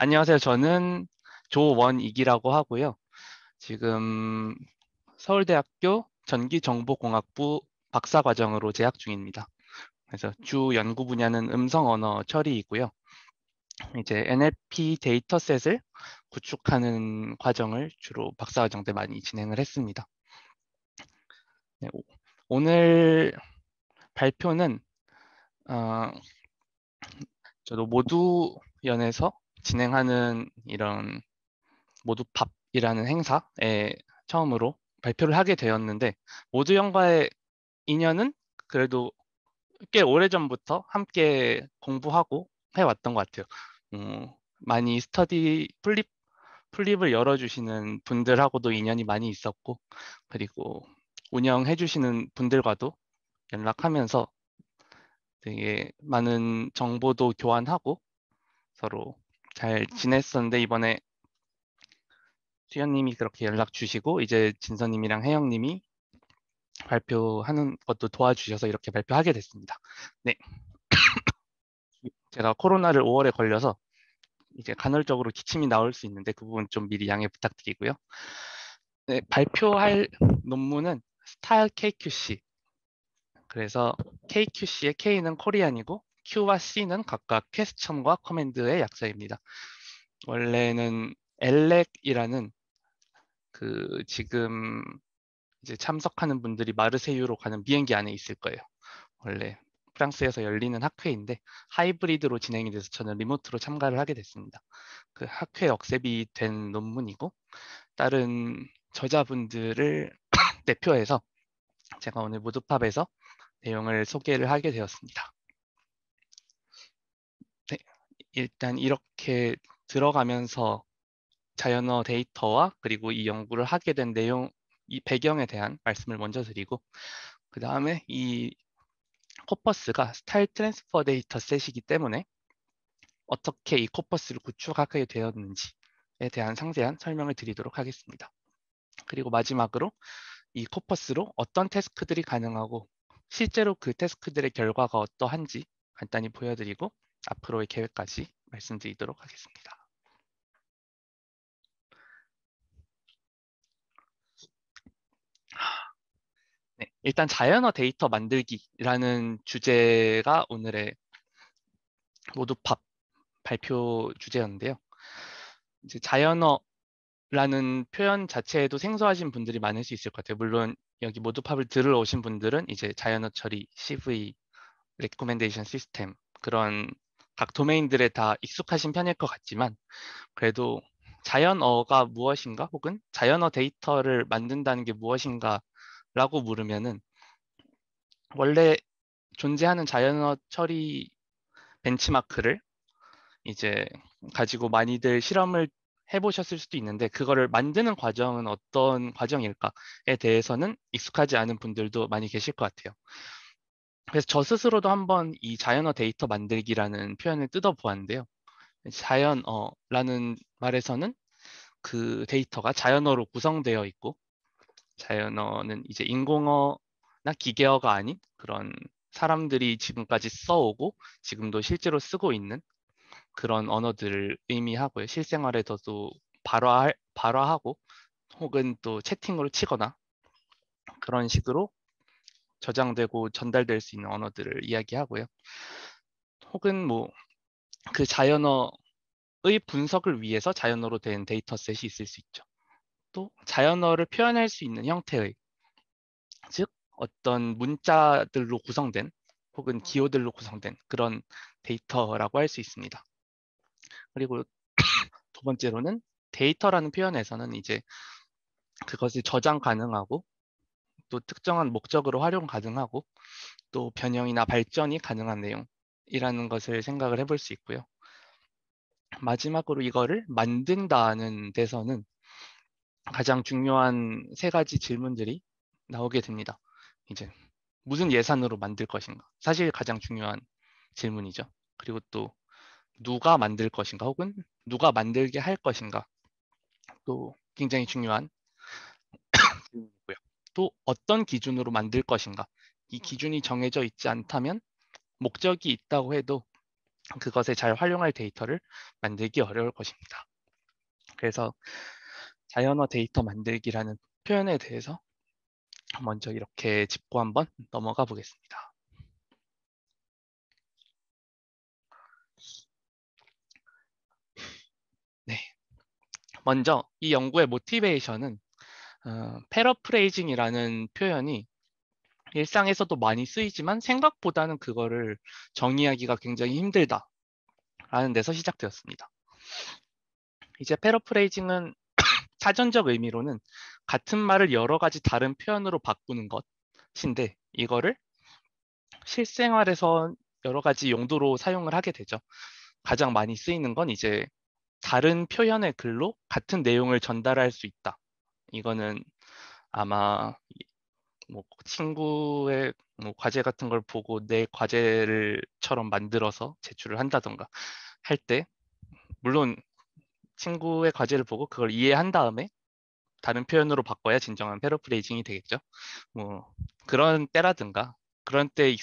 안녕하세요. 저는 조원익이라고 하고요. 지금 서울대학교 전기정보공학부 박사과정으로 재학 중입니다. 그래서 주 연구 분야는 음성 언어 처리이고요. 이제 NLP 데이터셋을 구축하는 과정을 주로 박사과정 때 많이 진행을 했습니다. 네, 오늘 발표는 어, 저도 모두연에서 진행하는 이런 모두팝이라는 행사에 처음으로 발표를 하게 되었는데, 모두연과의 인연은 그래도 꽤 오래전부터 함께 공부하고 해왔던 것 같아요. 많이 스터디 플립을 열어주시는 분들하고도 인연이 많이 있었고, 그리고 운영해주시는 분들과도 연락하면서 되게 많은 정보도 교환하고 서로 잘 지냈었는데, 이번에 수현님이 그렇게 연락 주시고 이제 진서님이랑 혜영님이 발표하는 것도 도와주셔서 이렇게 발표하게 됐습니다. 네, 제가 코로나를 5월에 걸려서 이제 간헐적으로 기침이 나올 수 있는데 그 부분 좀 미리 양해 부탁드리고요. 네, 발표할 논문은 스타일 KQC. 그래서 KQC의 K는 코리안이고 Q와 C는 각각 퀘스천과 커맨드의 약자입니다. 원래는 엘렉이라는 지금 이제 참석하는 분들이 마르세유로 가는 비행기 안에 있을 거예요. 원래 프랑스에서 열리는 학회인데 하이브리드로 진행이 돼서 저는 리모트로 참가를 하게 됐습니다. 그 학회 억셉이 된 논문이고, 다른 저자분들을 대표해서 제가 오늘 모두팝에서 내용을 소개를 하게 되었습니다. 네, 일단 이렇게 들어가면서 자연어 데이터와 그리고 이 연구를 하게 된 내용, 이 배경에 대한 말씀을 먼저 드리고, 그 다음에 이 코퍼스가 스타일 트랜스퍼 데이터 셋이기 때문에 어떻게 이 코퍼스를 구축하게 되었는지에 대한 상세한 설명을 드리도록 하겠습니다. 그리고 마지막으로 이 코퍼스로 어떤 태스크들이 가능하고 실제로 그 태스크들의 결과가 어떠한지 간단히 보여드리고 앞으로의 계획까지 말씀드리도록 하겠습니다. 네, 일단 자연어 데이터 만들기라는 주제가 오늘의 모두팝 발표 주제였는데요. 이제 자연어라는 표현 자체에도 생소하신 분들이 많을 수 있을 것 같아요. 물론 여기 모두팝을 들으러 오신 분들은 이제 자연어 처리, CV, 레코멘데이션 시스템 그런 각 도메인들에 다 익숙하신 편일 것 같지만, 그래도 자연어가 무엇인가 혹은 자연어 데이터를 만든다는 게 무엇인가 라고 물으면은 원래 존재하는 자연어 처리 벤치마크를 이제 가지고 많이들 실험을 해보셨을 수도 있는데, 그거를 만드는 과정은 어떤 과정일까에 대해서는 익숙하지 않은 분들도 많이 계실 것 같아요. 그래서 저 스스로도 한번 이 자연어 데이터 만들기라는 표현을 뜯어보았는데요. 자연어라는 말에서는 그 데이터가 자연어로 구성되어 있고, 자연어는 이제 인공어나 기계어가 아닌 그런 사람들이 지금까지 써오고 지금도 실제로 쓰고 있는 그런 언어들을 의미하고요. 실생활에서도 발화하고 혹은 또 채팅으로 치거나 그런 식으로 저장되고 전달될 수 있는 언어들을 이야기하고요. 혹은 뭐 그 자연어의 분석을 위해서 자연어로 된 데이터셋이 있을 수 있죠. 또 자연어를 표현할 수 있는 형태의, 즉 어떤 문자들로 구성된 혹은 기호들로 구성된 그런 데이터라고 할 수 있습니다. 그리고 두 번째로는 데이터라는 표현에서는 이제 그것이 저장 가능하고 또 특정한 목적으로 활용 가능하고 또 변형이나 발전이 가능한 내용이라는 것을 생각을 해볼 수 있고요. 마지막으로 이거를 만든다는 데서는 가장 중요한 세 가지 질문들이 나오게 됩니다. 이제 무슨 예산으로 만들 것인가? 사실 가장 중요한 질문이죠. 그리고 또 누가 만들 것인가? 혹은 누가 만들게 할 것인가? 또 굉장히 중요한 질문이고요. 또 어떤 기준으로 만들 것인가? 이 기준이 정해져 있지 않다면 목적이 있다고 해도 그것에 잘 활용할 데이터를 만들기 어려울 것입니다. 그래서 자연어 데이터 만들기라는 표현에 대해서 먼저 이렇게 짚고 한번 넘어가 보겠습니다. 네, 먼저 이 연구의 모티베이션은 패러프레이징이라는 표현이 일상에서도 많이 쓰이지만 생각보다는 그거를 정의하기가 굉장히 힘들다라는 데서 시작되었습니다. 이제 패러프레이징은 사전적 의미로는 같은 말을 여러 가지 다른 표현으로 바꾸는 것인데 이거를 실생활에서 여러 가지 용도로 사용을 하게 되죠. 가장 많이 쓰이는 건 이제 다른 표현의 글로 같은 내용을 전달할 수 있다. 이거는 아마 뭐 친구의 뭐 과제 같은 걸 보고 내 과제를처럼 만들어서 제출을 한다던가 할 때 물론 친구의 과제를 보고 그걸 이해한 다음에 다른 표현으로 바꿔야 진정한 패러프레이징이 되겠죠. 뭐 그런 때라든가 그런 때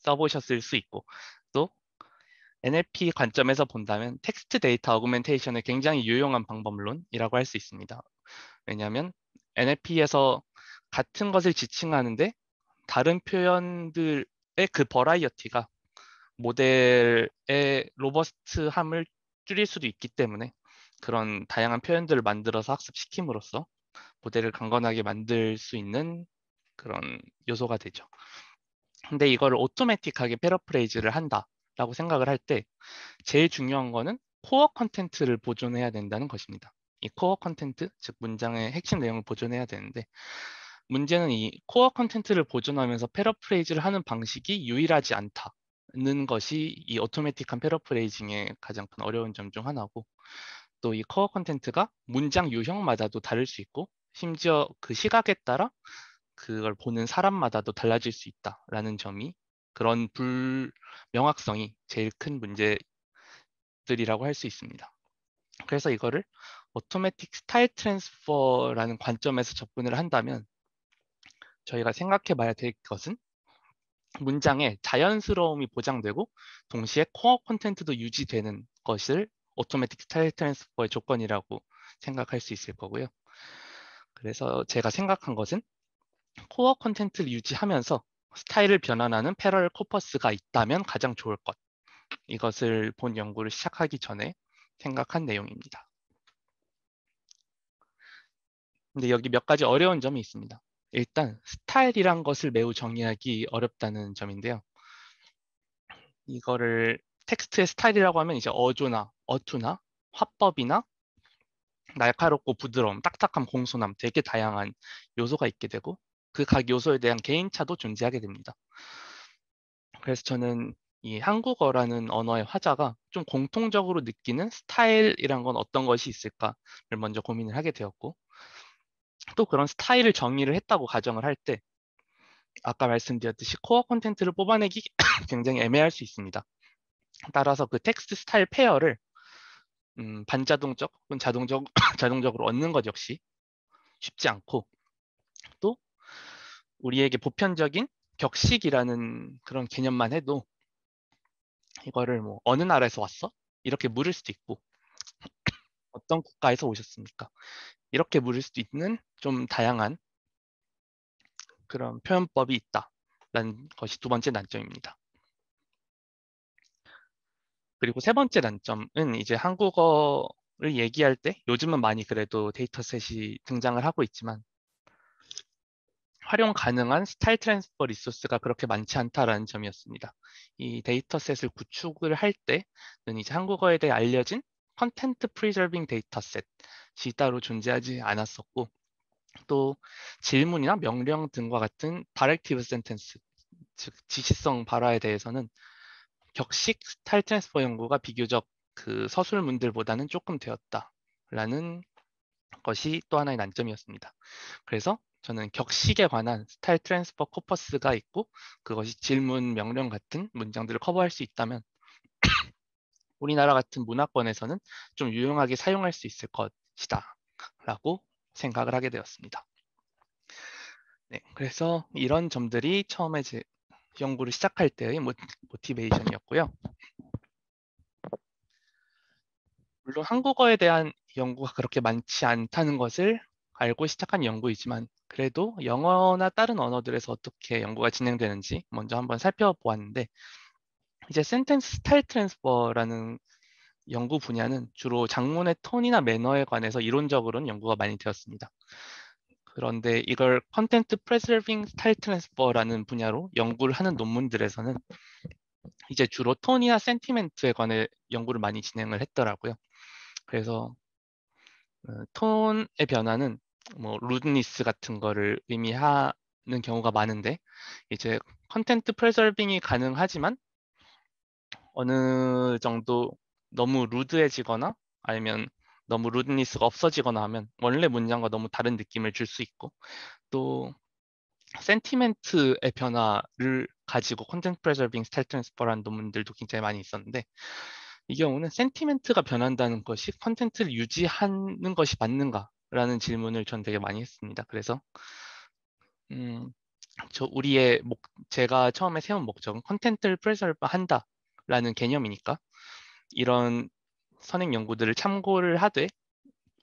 써보셨을 수 있고 또 NLP 관점에서 본다면 텍스트 데이터 어그멘테이션의 굉장히 유용한 방법론이라고 할 수 있습니다. 왜냐하면 NLP에서 같은 것을 지칭하는데 다른 표현들의 그 버라이어티가 모델의 로버스트함을 줄일 수도 있기 때문에 그런 다양한 표현들을 만들어서 학습시킴으로써 모델을 강건하게 만들 수 있는 그런 요소가 되죠. 근데 이거를 오토매틱하게 패러프레이즈를 한다라고 생각을 할 때 제일 중요한 거는 코어 컨텐츠를 보존해야 된다는 것입니다. 이 코어 컨텐츠, 즉 문장의 핵심 내용을 보존해야 되는데 문제는 이 코어 컨텐츠를 보존하면서 패러프레이즈를 하는 방식이 유일하지 않다는 것이 이 오토매틱한 패러프레이징의 가장 큰 어려운 점 중 하나고 또 이 코어 컨텐츠가 문장 유형마다도 다를 수 있고 심지어 그 시각에 따라 그걸 보는 사람마다도 달라질 수 있다라는 점이 그런 불명확성이 제일 큰 문제들이라고 할 수 있습니다. 그래서 이거를 오토매틱 스타일 트랜스퍼라는 관점에서 접근을 한다면 저희가 생각해 봐야 될 것은 문장의 자연스러움이 보장되고 동시에 코어 콘텐츠도 유지되는 것을 오토매틱 스타일 트랜스퍼의 조건이라고 생각할 수 있을 거고요. 그래서 제가 생각한 것은 코어 콘텐츠를 유지하면서 스타일을 변환하는 패러럴 코퍼스가 있다면 가장 좋을 것. 이것을 본 연구를 시작하기 전에 생각한 내용입니다. 근데 여기 몇 가지 어려운 점이 있습니다. 일단 스타일이란 것을 매우 정의하기 어렵다는 점인데요. 이거를 텍스트의 스타일이라고 하면 이제 어조나 어투나 화법이나 날카롭고 부드러움, 딱딱함, 공손함 되게 다양한 요소가 있게 되고 그 각 요소에 대한 개인차도 존재하게 됩니다. 그래서 저는 이 한국어라는 언어의 화자가 좀 공통적으로 느끼는 스타일이란 건 어떤 것이 있을까를 먼저 고민을 하게 되었고 또 그런 스타일을 정의를 했다고 가정을 할 때 아까 말씀드렸듯이 코어 콘텐츠를 뽑아내기 굉장히 애매할 수 있습니다. 따라서 그 텍스트 스타일 페어를 반자동적 혹은 자동적으로 얻는 것 역시 쉽지 않고 또 우리에게 보편적인 격식이라는 그런 개념만 해도 이거를 뭐 어느 나라에서 왔어? 이렇게 물을 수도 있고 어떤 국가에서 오셨습니까? 이렇게 물을 수도 있는 좀 다양한 그런 표현법이 있다라는 것이 두 번째 난점입니다. 그리고 세 번째 난점은 이제 한국어를 얘기할 때 요즘은 많이 그래도 데이터셋이 등장을 하고 있지만 활용 가능한 스타일 트랜스퍼 리소스가 그렇게 많지 않다라는 점이었습니다. 이 데이터셋을 구축을 할 때는 이제 한국어에 대해 알려진 컨텐트 프리저빙 데이터셋이 따로 존재하지 않았었고 또 질문이나 명령 등과 같은 다이렉티브 센텐스, 즉 지시성 발화에 대해서는 격식 스타일 트랜스퍼 연구가 비교적 그 서술문들보다는 조금 되었다라는 것이 또 하나의 난점이었습니다. 그래서 저는 격식에 관한 스타일 트랜스퍼 코퍼스가 있고 그것이 질문, 명령 같은 문장들을 커버할 수 있다면 우리나라 같은 문화권에서는 좀 유용하게 사용할 수 있을 것이다 라고 생각을 하게 되었습니다. 네, 그래서 이런 점들이 처음에 제 연구를 시작할 때의 모티베이션이었고요. 물론 한국어에 대한 연구가 그렇게 많지 않다는 것을 알고 시작한 연구이지만 그래도 영어나 다른 언어들에서 어떻게 연구가 진행되는지 먼저 한번 살펴보았는데 이제 센텐스 스타일 트랜스퍼라는 연구 분야는 주로 작문의 톤이나 매너에 관해서 이론적으로는 연구가 많이 되었습니다. 그런데 이걸 컨텐트 프레저빙 스타일 트랜스퍼라는 분야로 연구를 하는 논문들에서는 이제 주로 톤이나 센티멘트에 관해 연구를 많이 진행을 했더라고요. 그래서 톤의 변화는 뭐 루드니스 같은 거를 의미하는 경우가 많은데 이제 컨텐트 프레저빙이 가능하지만 어느 정도 너무 루드해지거나 아니면 너무 루드니스가 없어지거나 하면 원래 문장과 너무 다른 느낌을 줄 수 있고 또 센티멘트의 변화를 가지고 컨텐트 프레저빙 스타일 트랜스퍼라는 논문들도 굉장히 많이 있었는데 이 경우는 센티멘트가 변한다는 것이 컨텐츠를 유지하는 것이 맞는가라는 질문을 전 되게 많이 했습니다. 그래서 우리의 제가 처음에 세운 목적은 컨텐츠를 프레저브 한다라는 개념이니까 이런 선행 연구들을 참고를 하되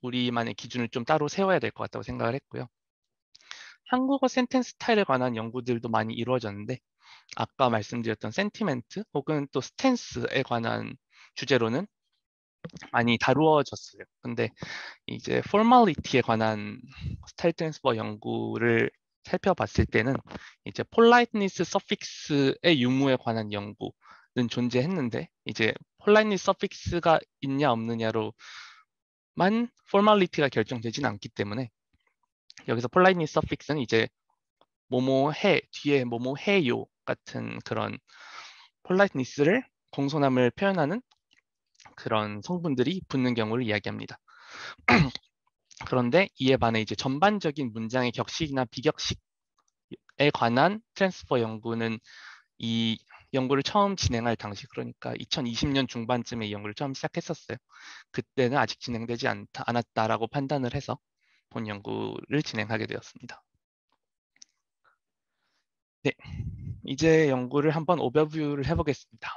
우리만의 기준을 좀 따로 세워야 될 것 같다고 생각을 했고요. 한국어 센텐스 스타일에 관한 연구들도 많이 이루어졌는데 아까 말씀드렸던 센티멘트 혹은 또 스탠스에 관한 주제로는 많이 다루어졌어요. 근데 이제 포멀리티에 관한 스타일 트랜스퍼 연구를 살펴봤을 때는 이제 폴라이트니스 서픽스의 유무에 관한 연구는 존재했는데 이제 폴라이트니스 서픽스가 있냐 없느냐로만 포멀리티가 결정되지는 않기 때문에 여기서 폴라이트니스 서픽스는 이제 뭐뭐 해 뒤에 뭐뭐 해요 같은 그런 폴라이트니스를 공손함을 표현하는 그런 성분들이 붙는 경우를 이야기합니다. 그런데 이에 반해 이제 전반적인 문장의 격식이나 비격식에 관한 트랜스퍼 연구는 이 연구를 처음 진행할 당시 그러니까 2020년 중반쯤에 이 연구를 처음 시작했었어요. 그때는 아직 진행되지 않았다라고 판단을 해서 본 연구를 진행하게 되었습니다. 네, 이제 연구를 한번 오버뷰를 해보겠습니다.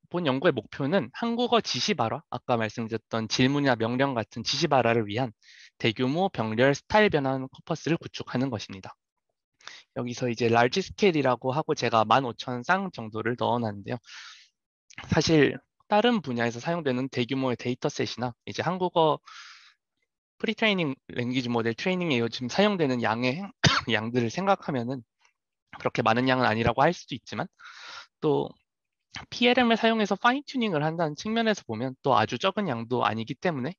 본 연구의 목표는 한국어 지시발화, 아까 말씀드렸던 질문이나 명령 같은 지시발화를 위한 대규모 병렬 스타일 변환 코퍼스를 구축하는 것입니다. 여기서 이제 large scale이라고 하고 제가 15,000쌍 정도를 넣어놨는데요. 사실 다른 분야에서 사용되는 대규모의 데이터셋이나 이제 한국어 프리트레이닝 랭귀지 모델 트레이닝에 요즘 사용되는 양의 양들을 생각하면은 그렇게 많은 양은 아니라고 할 수도 있지만 또 PLM을 사용해서 파인 튜닝을 한다는 측면에서 보면 또 아주 적은 양도 아니기 때문에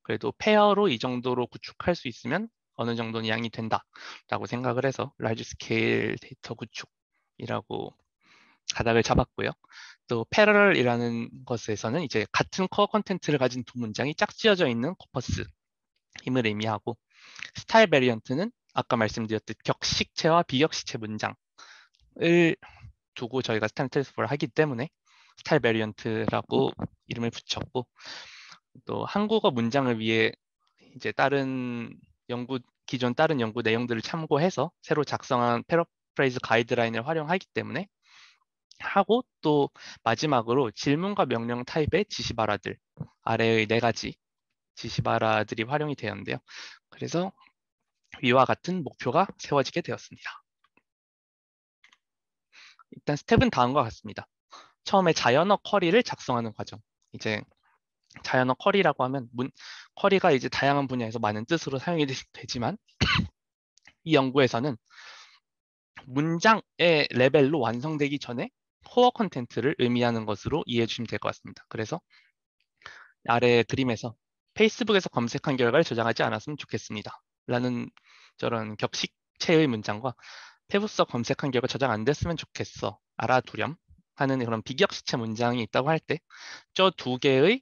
그래도 페어로 이 정도로 구축할 수 있으면 어느 정도는 양이 된다라고 생각을 해서 라지 스케일 데이터 구축이라고 가닥을 잡았고요. 또 패러럴이라는 것에서는 이제 같은 코어 컨텐츠를 가진 두 문장이 짝지어져 있는 코퍼스 힘을 의미하고 스타일 베리언트는 아까 말씀드렸듯 격식체와 비격식체 문장을 두고 저희가 스타일 트랜스퍼를 하기 때문에 스타일 베리언트라고 이름을 붙였고 또 한국어 문장을 위해 이제 기존 다른 연구 내용들을 참고해서 새로 작성한 패러프레이즈 가이드라인을 활용하기 때문에 하고 또 마지막으로 질문과 명령 타입의 지시바라들 아래의 4가지 지시바라들이 활용이 되었는데요. 그래서 위와 같은 목표가 세워지게 되었습니다. 일단 스텝은 다음과 같습니다. 처음에 자연어 쿼리를 작성하는 과정. 이제 자연어 쿼리라고 하면 쿼리가 이제 다양한 분야에서 많은 뜻으로 사용이 되지만 이 연구에서는 문장의 레벨로 완성되기 전에 코어 컨텐츠를 의미하는 것으로 이해해 주시면 될 것 같습니다. 그래서 아래 그림에서 페이스북에서 검색한 결과를 저장하지 않았으면 좋겠습니다. 라는 저런 격식체의 문장과 페북서 검색한 결과 저장 안 됐으면 좋겠어. 알아두렴 하는 그런 비격식체 문장이 있다고 할 때 저 두 개의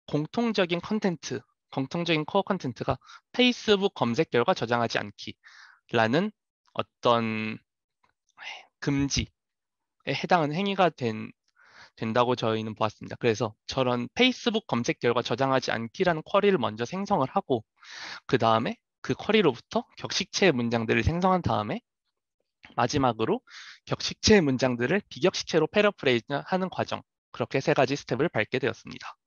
공통적인 코어 컨텐츠가 페이스북 검색 결과 저장하지 않기라는 어떤 금지에 해당하는 행위가 된다고 저희는 보았습니다. 그래서 저런 페이스북 검색 결과 저장하지 않기라는 쿼리를 먼저 생성을 하고 그 다음에 그 쿼리로부터 격식체의 문장들을 생성한 다음에 마지막으로 격식체의 문장들을 비격식체로 패러프레이즈 하는 과정 그렇게 세 가지 스텝을 밟게 되었습니다.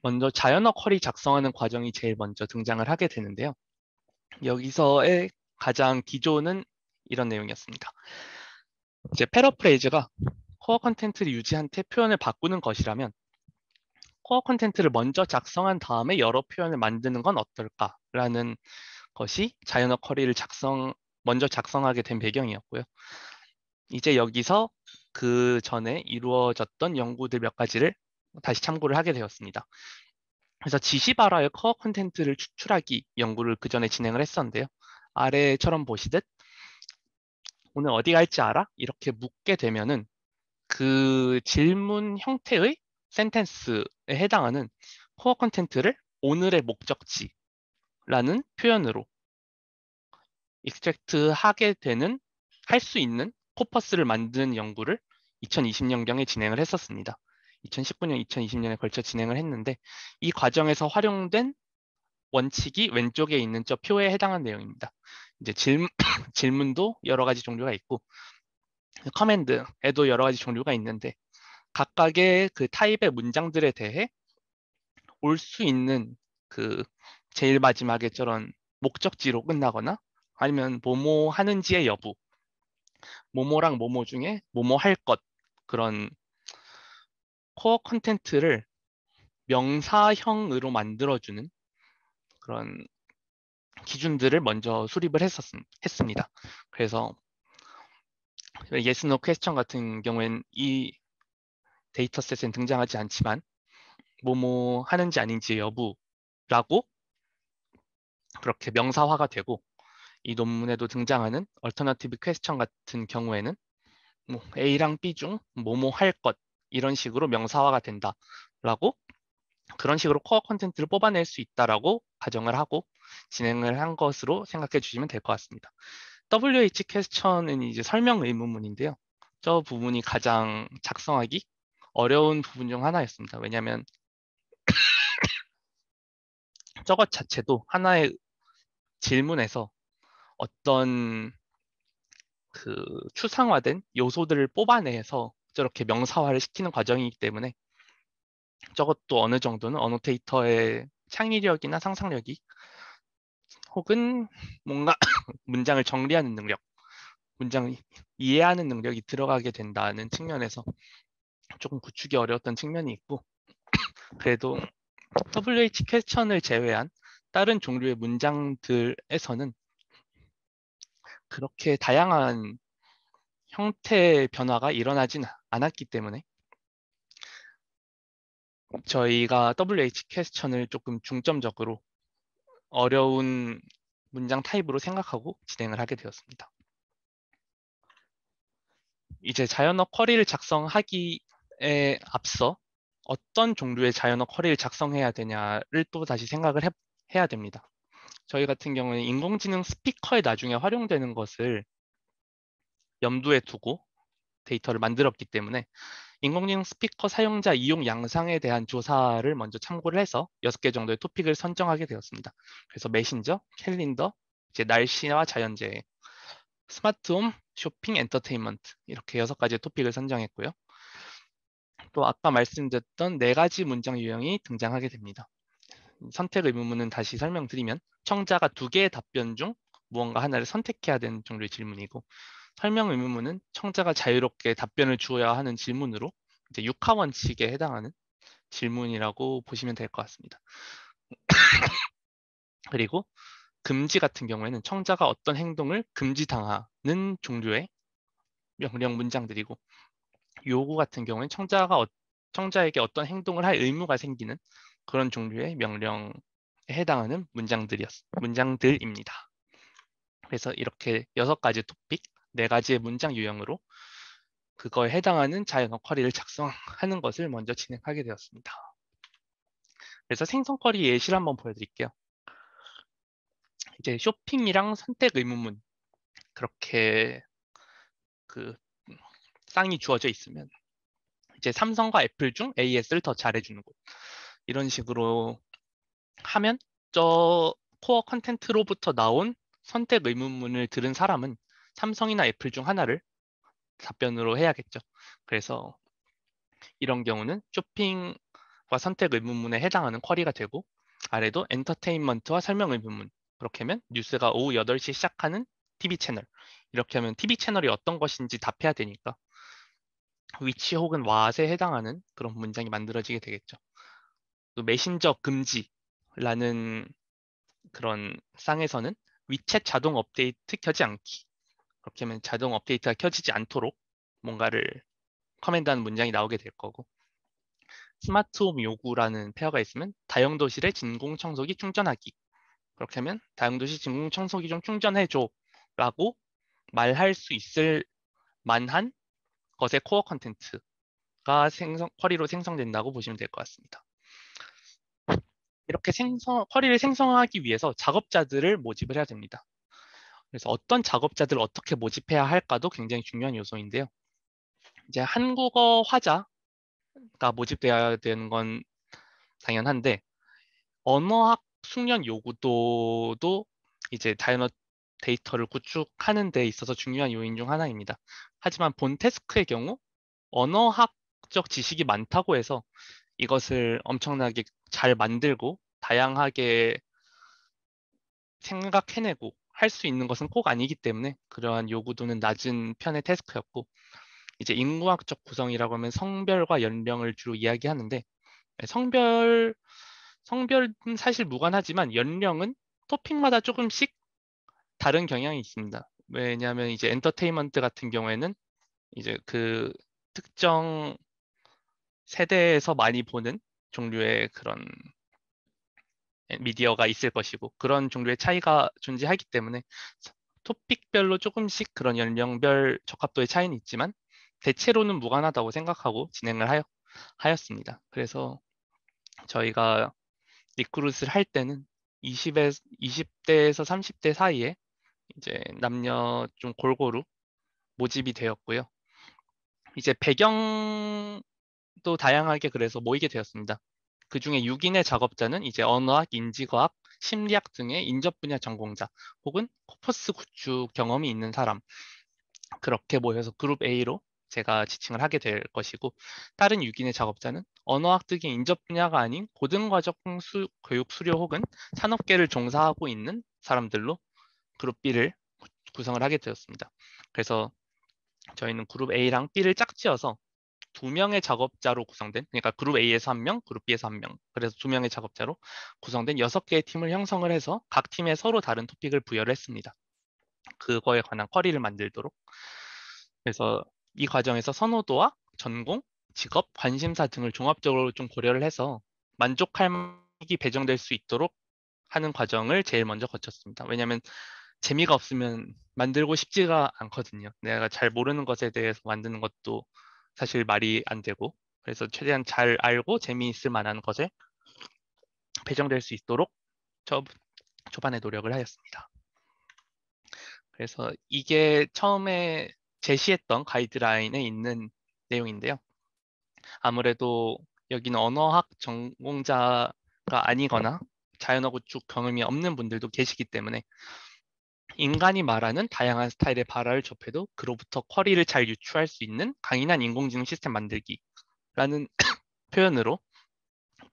먼저 자연어 쿼리 작성하는 과정이 제일 먼저 등장을 하게 되는데요. 여기서의 가장 기조는 이런 내용이었습니다. 이제 패러프레이즈가 코어 컨텐츠를 유지한 채 표현을 바꾸는 것이라면 코어 컨텐츠를 먼저 작성한 다음에 여러 표현을 만드는 건 어떨까라는 것이 자연어 쿼리를 먼저 작성하게 된 배경이었고요. 이제 여기서 그 전에 이루어졌던 연구들 몇 가지를 다시 참고를 하게 되었습니다. 그래서 지시바라의 코어 콘텐츠를 추출하기 연구를 그 전에 진행을 했었는데요. 아래처럼 보시듯 오늘 어디 갈지 알아? 이렇게 묻게 되면은 그 질문 형태의 센텐스에 해당하는 코어 콘텐츠를 오늘의 목적지라는 표현으로 익스트랙트 하게 되는 할 수 있는 코퍼스를 만드는 연구를 2020년경에 진행을 했었습니다. 2019년, 2020년에 걸쳐 진행을 했는데 이 과정에서 활용된 원칙이 왼쪽에 있는 저 표에 해당한 내용입니다. 이제 질문도 여러 가지 종류가 있고 커맨드에도 여러 가지 종류가 있는데 각각의 그 타입의 문장들에 대해 올 수 있는 그 제일 마지막에 저런 목적지로 끝나거나 아니면 뭐뭐 하는지의 여부, 뭐뭐랑 뭐뭐 중에 뭐뭐 할 것, 그런 코어 컨텐츠를 명사형으로 만들어주는 그런 기준들을 먼저 수립을 했습니다. 그래서 yes, no question 같은 경우엔 이 데이터셋엔 등장하지 않지만 뭐뭐 하는지 아닌지 여부라고 그렇게 명사화가 되고 이 논문에도 등장하는 alternative question 같은 경우에는 뭐 A랑 B 중 뭐뭐 할 것 이런 식으로 명사화가 된다라고 그런 식으로 코어 컨텐츠를 뽑아낼 수 있다라고 가정을 하고 진행을 한 것으로 생각해 주시면 될 것 같습니다. WH 퀘스천은 이제 설명 의문문인데요. 저 부분이 가장 작성하기 어려운 부분 중 하나였습니다. 왜냐하면 저것 자체도 하나의 질문에서 어떤 그 추상화된 요소들을 뽑아내서 저렇게 명사화를 시키는 과정이기 때문에 저것도 어느 정도는 어노테이터의 창의력이나 상상력이 혹은 뭔가 문장을 정리하는 능력, 문장을 이해하는 능력이 들어가게 된다는 측면에서 조금 구축이 어려웠던 측면이 있고 그래도 WH 퀘스천을 제외한 다른 종류의 문장들에서는 그렇게 다양한 형태의 변화가 일어나진 않았기 때문에 저희가 WH 퀘스천을 조금 중점적으로 어려운 문장 타입으로 생각하고 진행을 하게 되었습니다. 이제 자연어 쿼리를 작성하기에 앞서 어떤 종류의 자연어 쿼리를 작성해야 되냐를 또 다시 생각을 해야 됩니다. 저희 같은 경우는 인공지능 스피커에 나중에 활용되는 것을 염두에 두고 데이터를 만들었기 때문에 인공지능 스피커 사용자 이용 양상에 대한 조사를 먼저 참고를 해서 6개 정도의 토픽을 선정하게 되었습니다. 그래서 메신저, 캘린더, 이제 날씨와 자연재해, 스마트홈, 쇼핑, 엔터테인먼트 이렇게 6가지의 토픽을 선정했고요. 또 아까 말씀드렸던 4가지 문장 유형이 등장하게 됩니다. 선택 의문문은 다시 설명드리면 청자가 2개의 답변 중 무언가 하나를 선택해야 되는 종류의 질문이고 설명 의문문은 청자가 자유롭게 답변을 주어야 하는 질문으로 이제 육하 원칙에 해당하는 질문이라고 보시면 될 것 같습니다. 그리고 금지 같은 경우에는 청자가 어떤 행동을 금지당하는 종류의 명령 문장들이고 요구 같은 경우에는 청자에게 어떤 행동을 할 의무가 생기는 그런 종류의 명령에 해당하는 문장들입니다. 그래서 이렇게 6가지 토픽, 4가지의 문장 유형으로 그거에 해당하는 자연어 쿼리를 작성하는 것을 먼저 진행하게 되었습니다. 그래서 생성 쿼리 예시를 한번 보여드릴게요. 이제 쇼핑이랑 선택 의문문 그렇게 그 쌍이 주어져 있으면 이제 삼성과 애플 중 AS를 더 잘해주는 곳 이런 식으로 하면 저 코어 컨텐츠로부터 나온 선택 의문문을 들은 사람은 삼성이나 애플 중 하나를 답변으로 해야겠죠. 그래서 이런 경우는 쇼핑과 선택 의문문에 해당하는 쿼리가 되고, 아래도 엔터테인먼트와 설명 의문문, 그렇게 하면 뉴스가 오후 8시 시작하는 TV 채널, 이렇게 하면 TV 채널이 어떤 것인지 답해야 되니까 위치 혹은 왓에 해당하는 그런 문장이 만들어지게 되겠죠. 또 메신저 금지라는 그런 쌍에서는 위챗 자동 업데이트 켜지 않기, 그렇게 하면 자동 업데이트가 켜지지 않도록 뭔가를 커맨드하는 문장이 나오게 될 거고, 스마트홈 요구라는 페어가 있으면 다용도실에 진공청소기 충전하기, 그렇게 하면 다용도실 진공청소기 좀 충전해줘 라고 말할 수 있을 만한 것의 코어 컨텐츠가 쿼리로 생성된다고 보시면 될 것 같습니다. 이렇게 쿼리를 생성하기 위해서 작업자들을 모집을 해야 됩니다. 그래서 어떤 작업자들을 어떻게 모집해야 할까도 굉장히 중요한 요소인데요. 이제 한국어 화자가 모집돼야 되는 건 당연한데, 언어학 숙련 요구도도 이제 다이너 데이터를 구축하는 데 있어서 중요한 요인 중 하나입니다. 하지만 본 태스크의 경우 언어학적 지식이 많다고 해서 이것을 엄청나게 잘 만들고 다양하게 생각해내고 할 수 있는 것은 꼭 아니기 때문에 그러한 요구도는 낮은 편의 태스크였고, 이제 인구학적 구성이라고 하면 성별과 연령을 주로 이야기하는데, 성별 성별은 사실 무관하지만 연령은 토픽마다 조금씩 다른 경향이 있습니다. 왜냐하면 이제 엔터테인먼트 같은 경우에는 이제 그 특정 세대에서 많이 보는 종류의 그런 미디어가 있을 것이고, 그런 종류의 차이가 존재하기 때문에 토픽별로 조금씩 그런 연령별 적합도의 차이는 있지만 대체로는 무관하다고 생각하고 진행을 하였습니다. 그래서 저희가 리크루트를 할 때는 20대에서 30대 사이에 이제 남녀 좀 골고루 모집이 되었고요. 이제 배경도 다양하게 그래서 모이게 되었습니다. 그 중에 6인의 작업자는 이제 언어학, 인지과학, 심리학 등의 인접 분야 전공자 혹은 코퍼스 구축 경험이 있는 사람, 그렇게 모여서 그룹 A로 제가 지칭을 하게 될 것이고, 다른 6인의 작업자는 언어학 등의 인접 분야가 아닌 고등과정 교육 수료 혹은 산업계를 종사하고 있는 사람들로 그룹 B를 구성을 하게 되었습니다. 그래서 저희는 그룹 A랑 B를 짝지어서 2명의 작업자로 구성된, 그러니까 그룹 A에서 1명, 그룹 B에서 1명, 그래서 2명의 작업자로 구성된 6개의 팀을 형성을 해서 각 팀에 서로 다른 토픽을 부여를 했습니다. 그거에 관한 쿼리를 만들도록. 그래서 이 과정에서 선호도와 전공, 직업, 관심사 등을 종합적으로 좀 고려를 해서 만족할 만하게 배정될 수 있도록 하는 과정을 제일 먼저 거쳤습니다. 왜냐하면 재미가 없으면 만들고 싶지가 않거든요. 내가 잘 모르는 것에 대해서 만드는 것도 사실 말이 안 되고, 그래서 최대한 잘 알고 재미있을 만한 것에 배정될 수 있도록 초반에 노력을 하였습니다. 그래서 이게 처음에 제시했던 가이드라인에 있는 내용인데요. 아무래도 여기는 언어학 전공자가 아니거나 자연어 구축 경험이 없는 분들도 계시기 때문에 인간이 말하는 다양한 스타일의 발화를 접해도 그로부터 쿼리를 잘 유추할 수 있는 강인한 인공지능 시스템 만들기라는 표현으로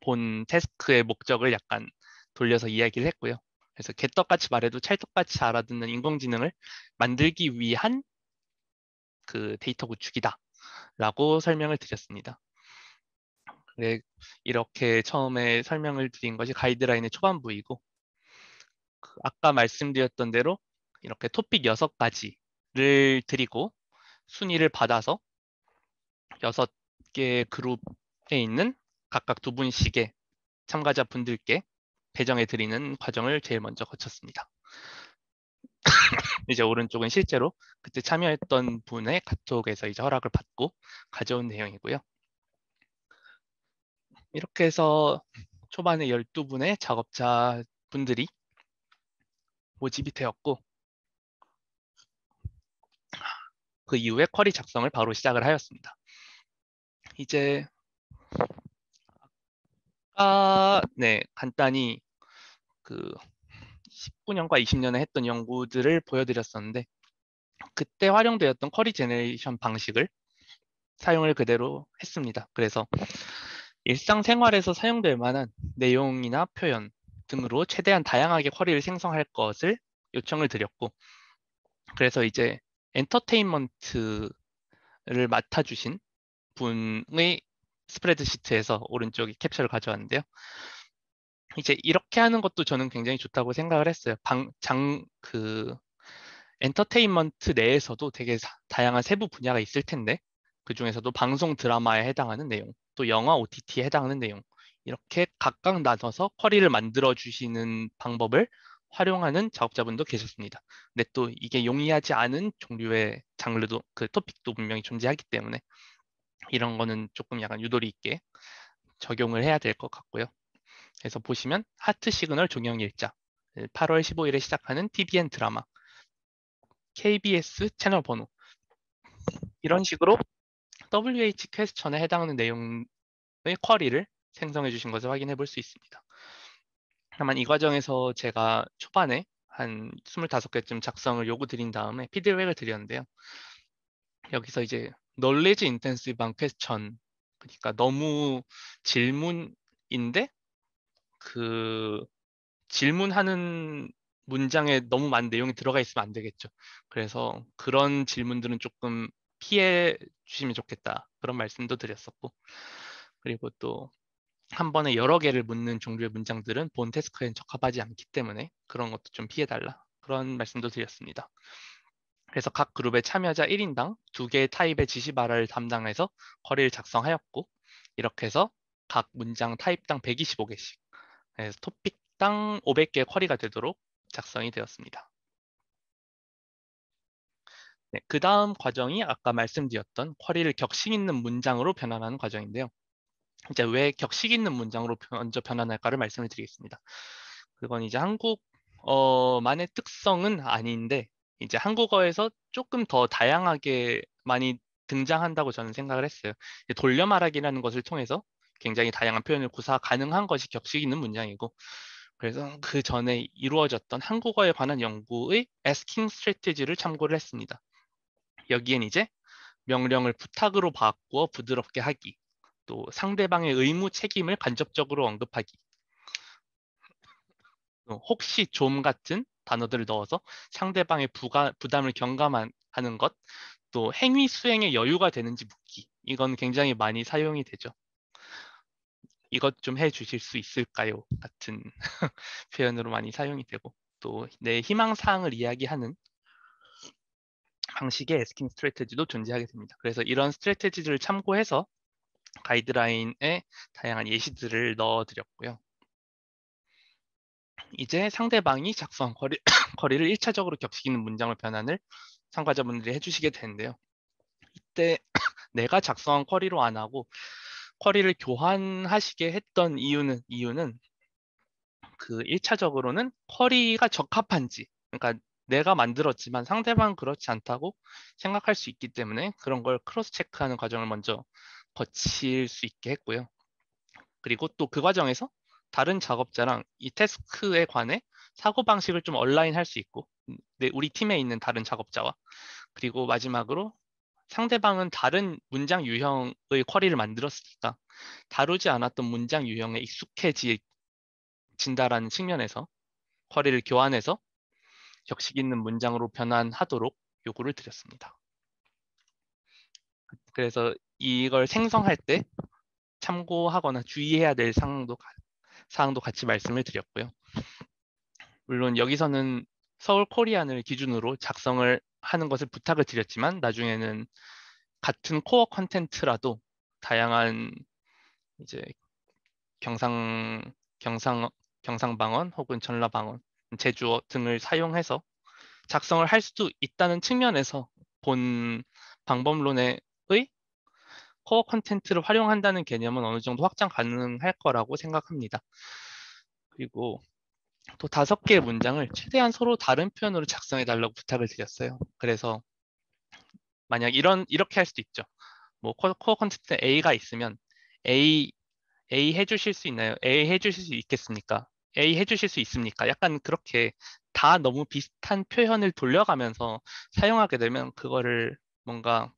본 태스크의 목적을 약간 돌려서 이야기를 했고요. 그래서 개떡같이 말해도 찰떡같이 알아듣는 인공지능을 만들기 위한 그 데이터 구축이다라고 설명을 드렸습니다. 네, 이렇게 처음에 설명을 드린 것이 가이드라인의 초반부이고, 아까 말씀드렸던 대로 이렇게 토픽 6가지를 드리고 순위를 받아서 6개 그룹에 있는 각각 2분씩의 참가자분들께 배정해 드리는 과정을 제일 먼저 거쳤습니다. 이제 오른쪽은 실제로 그때 참여했던 분의 카톡에서 이제 허락을 받고 가져온 내용이고요. 이렇게 해서 초반에 12분의 작업자분들이 모집이 되었고, 그 이후에 쿼리 작성을 바로 시작을 하였습니다. 이제 네, 간단히 그 19년과 20년에 했던 연구들을 보여드렸었는데, 그때 활용되었던 쿼리 제너레이션 방식을 사용을 그대로 했습니다. 그래서 일상생활에서 사용될 만한 내용이나 표현 등으로 최대한 다양하게 쿼리를 생성할 것을 요청을 드렸고, 그래서 이제 엔터테인먼트를 맡아주신 분의 스프레드시트에서 오른쪽에 캡처를 가져왔는데요. 이제 이렇게 하는 것도 저는 굉장히 좋다고 생각을 했어요. 엔터테인먼트 내에서도 되게 다양한 세부 분야가 있을 텐데, 그 중에서도 방송 드라마에 해당하는 내용, 또 영화 OTT에 해당하는 내용, 이렇게 각각 나눠서 쿼리를 만들어 주시는 방법을 활용하는 작업자분도 계셨습니다. 근데 또 이게 용이하지 않은 종류의 장르도, 그 토픽도 분명히 존재하기 때문에 이런 거는 조금 약간 유도리 있게 적용을 해야 될 것 같고요. 그래서 보시면 하트 시그널 종영일자, 8월 15일에 시작하는 TVN 드라마, KBS 채널 번호, 이런 식으로 WH 퀘스천에 해당하는 내용의 쿼리를 생성해 주신 것을 확인해 볼 수 있습니다. 다만 이 과정에서 제가 초반에 한 25개쯤 작성을 요구 드린 다음에 피드백을 드렸는데요. 여기서 이제 knowledge intensive한 퀘스천, 그러니까 너무 질문인데 그 질문하는 문장에 너무 많은 내용이 들어가 있으면 안 되겠죠. 그래서 그런 질문들은 조금 피해 주시면 좋겠다, 그런 말씀도 드렸었고, 그리고 또 한 번에 여러 개를 묻는 종류의 문장들은 본 태스크엔 적합하지 않기 때문에 그런 것도 좀 피해달라, 그런 말씀도 드렸습니다. 그래서 각 그룹의 참여자 1인당 2개의 타입의 지시 발화를 담당해서 쿼리를 작성하였고, 이렇게 해서 각 문장 타입당 125개씩, 그래서 토픽당 500개의 쿼리가 되도록 작성이 되었습니다. 네, 그 다음 과정이 아까 말씀드렸던 쿼리를 격식 있는 문장으로 변환하는 과정인데요. 이제 왜 격식 있는 문장으로 먼저 변환할까를 말씀을 드리겠습니다. 그건 이제 한국어만의 특성은 아닌데, 이제 한국어에서 조금 더 다양하게 많이 등장한다고 저는 생각을 했어요. 돌려 말하기라는 것을 통해서 굉장히 다양한 표현을 구사 가능한 것이 격식 있는 문장이고, 그래서 그 전에 이루어졌던 한국어에 관한 연구의 asking strategy를 참고를 했습니다. 여기엔 이제 명령을 부탁으로 바꾸어 부드럽게 하기, 또 상대방의 의무 책임을 간접적으로 언급하기, 혹시 좀 같은 단어들을 넣어서 상대방의 부담을 경감하는 것, 또 행위 수행에 여유가 되는지 묻기, 이건 굉장히 많이 사용이 되죠. 이것 좀 해주실 수 있을까요? 같은 표현으로 많이 사용이 되고, 또 내 희망사항을 이야기하는 방식의 에스킹 스트래테지도 존재하게 됩니다. 그래서 이런 스트래테지를 참고해서 가이드라인에 다양한 예시들을 넣어드렸고요. 이제 상대방이 작성한 쿼리를 1차적으로 격식 있는 문장을 변환을 참가자분들이 해주시게 되는데요. 이때 내가 작성한 쿼리로 안 하고 쿼리를 교환하시게 했던 이유는 그 1차적으로는 쿼리가 적합한지, 그러니까 내가 만들었지만 상대방은 그렇지 않다고 생각할 수 있기 때문에 그런 걸 크로스 체크하는 과정을 먼저 거칠 수 있게 했고요. 그리고 또 그 과정에서 다른 작업자랑 이 태스크에 관해 사고방식을 좀 얼라인할 수 있고, 우리 팀에 있는 다른 작업자와, 그리고 마지막으로 상대방은 다른 문장 유형의 쿼리를 만들었으니까 다루지 않았던 문장 유형에 익숙해진다라는 측면에서 쿼리를 교환해서 격식 있는 문장으로 변환하도록 요구를 드렸습니다. 그래서 이걸 생성할 때 참고하거나 주의해야 될 사항도 같이 말씀을 드렸고요. 물론 여기서는 서울 코리안을 기준으로 작성을 하는 것을 부탁을 드렸지만, 나중에는 같은 코어 컨텐츠라도 다양한 이제 경상 경상 경상방언 혹은 전라방언, 제주어 등을 사용해서 작성을 할 수도 있다는 측면에서 본 방법론의 코어 컨텐츠를 활용한다는 개념은 어느 정도 확장 가능할 거라고 생각합니다. 그리고 또 5개의 문장을 최대한 서로 다른 표현으로 작성해 달라고 부탁을 드렸어요. 그래서 만약 이렇게 할 수도 있죠. 뭐 코어 컨텐츠 A가 있으면 A 해주실 수 있나요? A 해주실 수 있겠습니까? A 해주실 수 있습니까? 약간 그렇게 다 너무 비슷한 표현을 돌려가면서 사용하게 되면 그거를 뭔가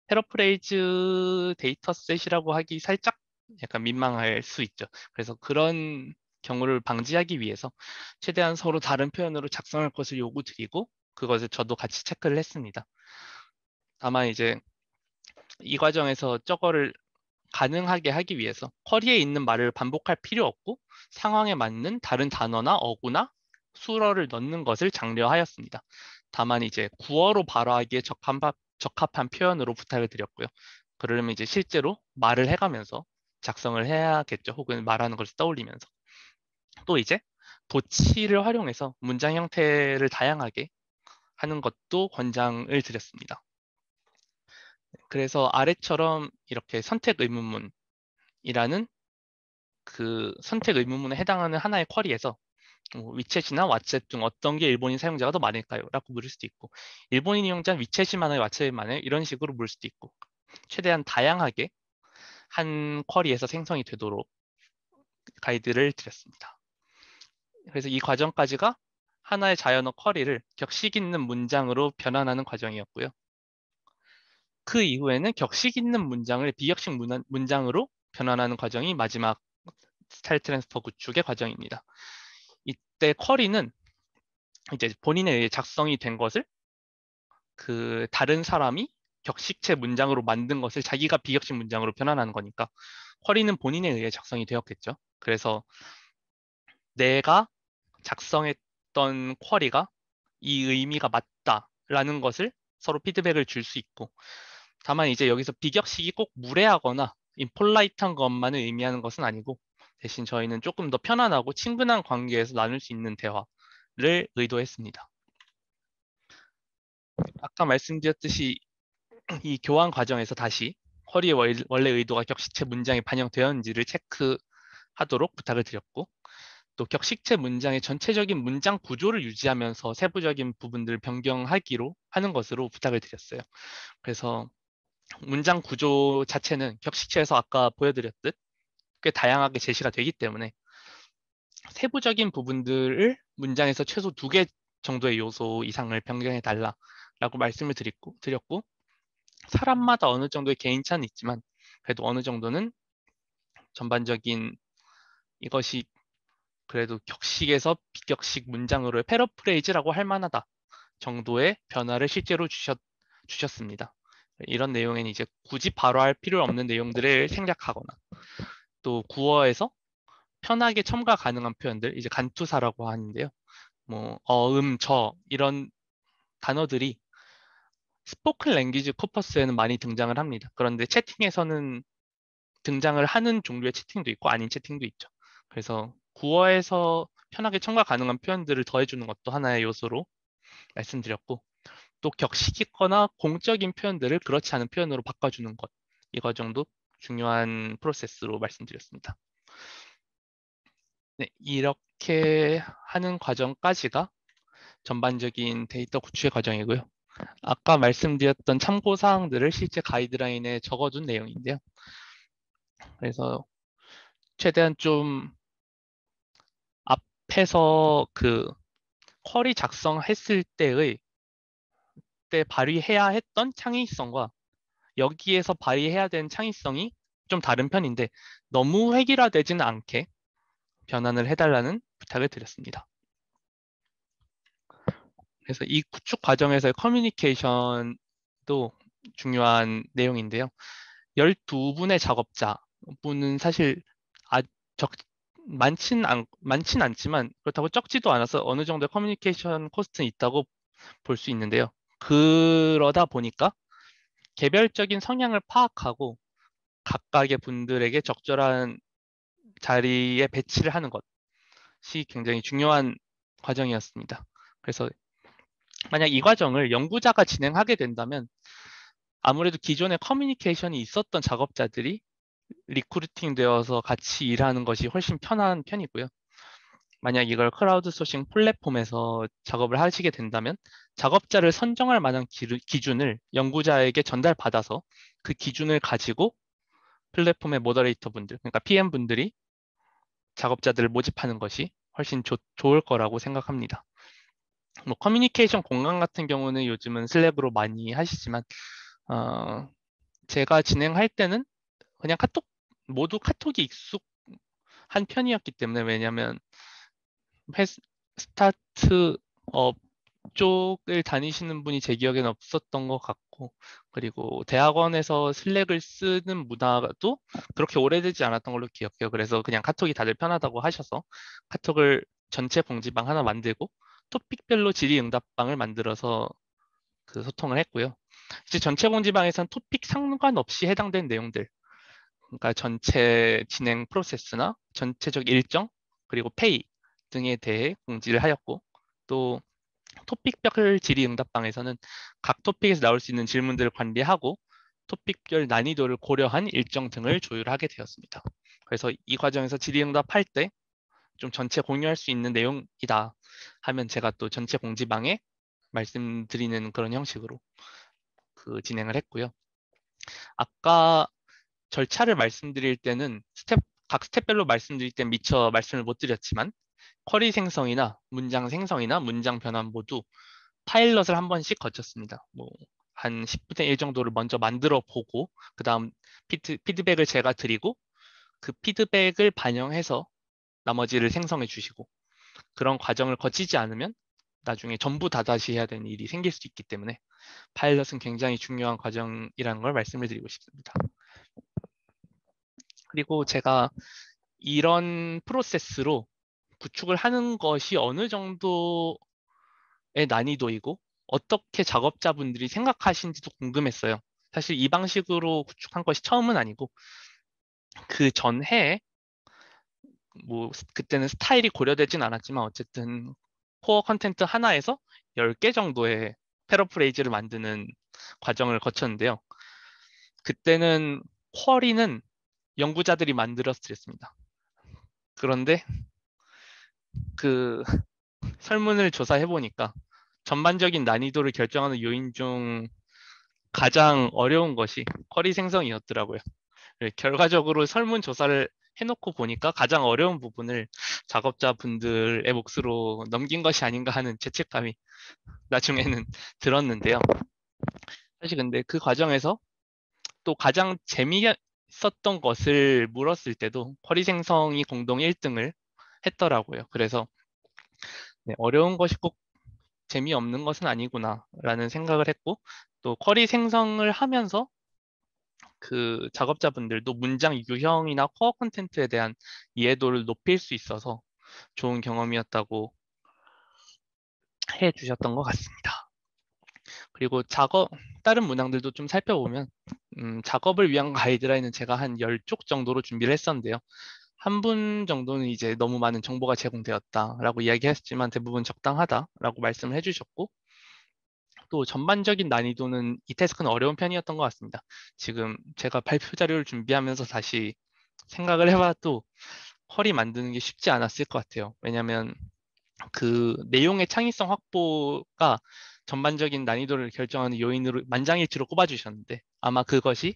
패러프레이즈 데이터셋이라고 하기 살짝 약간 민망할 수 있죠. 그래서 그런 경우를 방지하기 위해서 최대한 서로 다른 표현으로 작성할 것을 요구드리고 그것을 저도 같이 체크를 했습니다. 다만 이제 이 과정에서 저거를 가능하게 하기 위해서 쿼리에 있는 말을 반복할 필요 없고 상황에 맞는 다른 단어나 어구나 수어를 넣는 것을 장려하였습니다. 다만 이제 구어로 발화하기에 적합한 표현으로 부탁을 드렸고요. 그러려면 이제 실제로 말을 해가면서 작성을 해야겠죠. 혹은 말하는 것을 떠올리면서. 또 이제 도치를 활용해서 문장 형태를 다양하게 하는 것도 권장을 드렸습니다. 그래서 아래처럼 이렇게 선택 의문문이라는 그 선택 의문문에 해당하는 하나의 쿼리에서 위챗이나 왓챗 중 어떤 게 일본인 사용자가 더 많을까요? 라고 물을 수도 있고 일본인 이용자 위챗이 많아요? 왓챗이 많아요? 이런 식으로 물을 수도 있고 최대한 다양하게 한 쿼리에서 생성이 되도록 가이드를 드렸습니다. 그래서 이 과정까지가 하나의 자연어 쿼리를 격식 있는 문장으로 변환하는 과정이었고요. 그 이후에는 격식 있는 문장을 비격식 문장으로 변환하는 과정이 마지막 스타일 트랜스퍼 구축의 과정입니다. 이때 쿼리는 이제 본인에 의해 작성이 된 것을 그 다른 사람이 격식체 문장으로 만든 것을 자기가 비격식 문장으로 변환하는 거니까 쿼리는 본인에 의해 작성이 되었겠죠. 그래서 내가 작성했던 쿼리가 이 의미가 맞다라는 것을 서로 피드백을 줄 수 있고 다만 이제 여기서 비격식이 꼭 무례하거나 임폴라이트한 것만을 의미하는 것은 아니고 대신 저희는 조금 더 편안하고 친근한 관계에서 나눌 수 있는 대화를 의도했습니다. 아까 말씀드렸듯이 이 교환 과정에서 다시 쿼리의 원래 의도가 격식체 문장에 반영되었는지를 체크하도록 부탁을 드렸고 또 격식체 문장의 전체적인 문장 구조를 유지하면서 세부적인 부분들을 변경하기로 하는 것으로 부탁을 드렸어요. 그래서 문장 구조 자체는 격식체에서 아까 보여드렸듯 꽤 다양하게 제시가 되기 때문에 세부적인 부분들을 문장에서 최소 2개 정도의 요소 이상을 변경해 달라라고 말씀을 드렸고 사람마다 어느 정도의 개인차는 있지만 그래도 어느 정도는 전반적인 이것이 그래도 격식에서 비격식 문장으로의 패러프레이즈라고 할 만하다 정도의 변화를 실제로 주셨습니다. 이런 내용에는 이제 굳이 발화할 필요 없는 내용들을 생략하거나 또 구어에서 편하게 첨가 가능한 표현들, 이제 간투사라고 하는데요. 뭐 저 이런 단어들이 스포큰 랭귀지 코퍼스에는 많이 등장을 합니다. 그런데 채팅에서는 등장을 하는 종류의 채팅도 있고 아닌 채팅도 있죠. 그래서 구어에서 편하게 첨가 가능한 표현들을 더해주는 것도 하나의 요소로 말씀드렸고 또 격식 있거나 공적인 표현들을 그렇지 않은 표현으로 바꿔주는 것 이거 정도 중요한 프로세스로 말씀드렸습니다. 네, 이렇게 하는 과정까지가 전반적인 데이터 구축의 과정이고요. 아까 말씀드렸던 참고사항들을 실제 가이드라인에 적어둔 내용인데요. 그래서 최대한 좀 앞에서 그 쿼리 작성했을 때 발휘해야 했던 창의성과 여기에서 발휘해야 되는 창의성이 좀 다른 편인데 너무 획일화되지는 않게 변환을 해달라는 부탁을 드렸습니다. 그래서 이 구축 과정에서의 커뮤니케이션도 중요한 내용인데요. 12분의 작업자분은 사실 아, 적, 많진 않지만 그렇다고 적지도 않아서 어느 정도의 커뮤니케이션 코스트는 있다고 볼 수 있는데요. 그러다 보니까 개별적인 성향을 파악하고 각각의 분들에게 적절한 자리에 배치를 하는 것이 굉장히 중요한 과정이었습니다. 그래서 만약 이 과정을 연구자가 진행하게 된다면 아무래도 기존에 커뮤니케이션이 있었던 작업자들이 리크루팅 되어서 같이 일하는 것이 훨씬 편한 편이고요. 만약 이걸 크라우드 소싱 플랫폼에서 작업을 하시게 된다면 작업자를 선정할 만한 기준을 연구자에게 전달받아서 그 기준을 가지고 플랫폼의 모더레이터 분들, 그러니까 PM 분들이 작업자들을 모집하는 것이 훨씬 좋을 거라고 생각합니다. 뭐 커뮤니케이션 공간 같은 경우는 요즘은 슬랙으로 많이 하시지만 제가 진행할 때는 그냥 모두 카톡이 익숙한 편이었기 때문에, 왜냐면 스타트업 쪽을 다니시는 분이 제 기억에는 없었던 것 같고, 그리고 대학원에서 슬랙을 쓰는 문화도 그렇게 오래되지 않았던 걸로 기억해요. 그래서 그냥 카톡이 다들 편하다고 하셔서 카톡을 전체 공지방 하나 만들고 토픽별로 질의응답방을 만들어서 그 소통을 했고요. 이제 전체 공지방에선 토픽 상관없이 해당된 내용들, 그러니까 전체 진행 프로세스나 전체적 일정, 그리고 페이 등에 대해 공지를 하였고, 또 토픽별 질의응답방에서는 각 토픽에서 나올 수 있는 질문들을 관리하고 토픽별 난이도를 고려한 일정 등을 조율하게 되었습니다. 그래서 이 과정에서 질의응답할 때 좀 전체 공유할 수 있는 내용이다 하면 제가 또 전체 공지방에 말씀드리는 그런 형식으로 진행을 했고요. 아까 절차를 말씀드릴 때는 각 스텝별로 말씀드릴 땐 미처 말씀을 못 드렸지만, 쿼리 생성이나 문장 생성이나 문장 변환 모두 파일럿을 한 번씩 거쳤습니다. 뭐 한 10분의 1 정도를 먼저 만들어 보고, 그 다음 피드백을 제가 드리고 그 피드백을 반영해서 나머지를 생성해 주시고, 그런 과정을 거치지 않으면 나중에 전부 다 다시 해야 되는 일이 생길 수 있기 때문에 파일럿은 굉장히 중요한 과정이라는 걸 말씀을 드리고 싶습니다. 그리고 제가 이런 프로세스로 구축을 하는 것이 어느 정도의 난이도이고 어떻게 작업자분들이 생각하시는지도 궁금했어요. 사실 이 방식으로 구축한 것이 처음은 아니고, 그 전해에 뭐 그때는 스타일이 고려되진 않았지만 어쨌든 코어 컨텐트 하나에서 10개 정도의 패러프레이즈를 만드는 과정을 거쳤는데요. 그때는 쿼리는 연구자들이 만들었습니다. 그런데 그 설문을 조사해 보니까 전반적인 난이도를 결정하는 요인 중 가장 어려운 것이 쿼리 생성이었더라고요. 결과적으로 설문조사를 해놓고 보니까 가장 어려운 부분을 작업자분들의 몫으로 넘긴 것이 아닌가 하는 죄책감이 나중에는 들었는데요. 사실 근데 그 과정에서 또 가장 재미있었던 것을 물었을 때도 쿼리 생성이 공동 1등을 했더라고요. 그래서 네, 어려운 것이 꼭 재미없는 것은 아니구나라는 생각을 했고, 또 쿼리 생성을 하면서 그 작업자분들도 문장 유형이나 코어 콘텐츠에 대한 이해도를 높일 수 있어서 좋은 경험이었다고 해 주셨던 것 같습니다. 그리고 다른 문항들도 좀 살펴보면 작업을 위한 가이드라인은 제가 한 10쪽 정도로 준비를 했었는데요. 한 분 정도는 이제 너무 많은 정보가 제공되었다라고 이야기했지만 대부분 적당하다라고 말씀을 해주셨고, 또 전반적인 난이도는 이 태스크는 어려운 편이었던 것 같습니다. 지금 제가 발표 자료를 준비하면서 다시 생각을 해봐도 쿼리 만드는 게 쉽지 않았을 것 같아요. 왜냐하면 그 내용의 창의성 확보가 전반적인 난이도를 결정하는 요인으로 만장일치로 꼽아주셨는데, 아마 그것이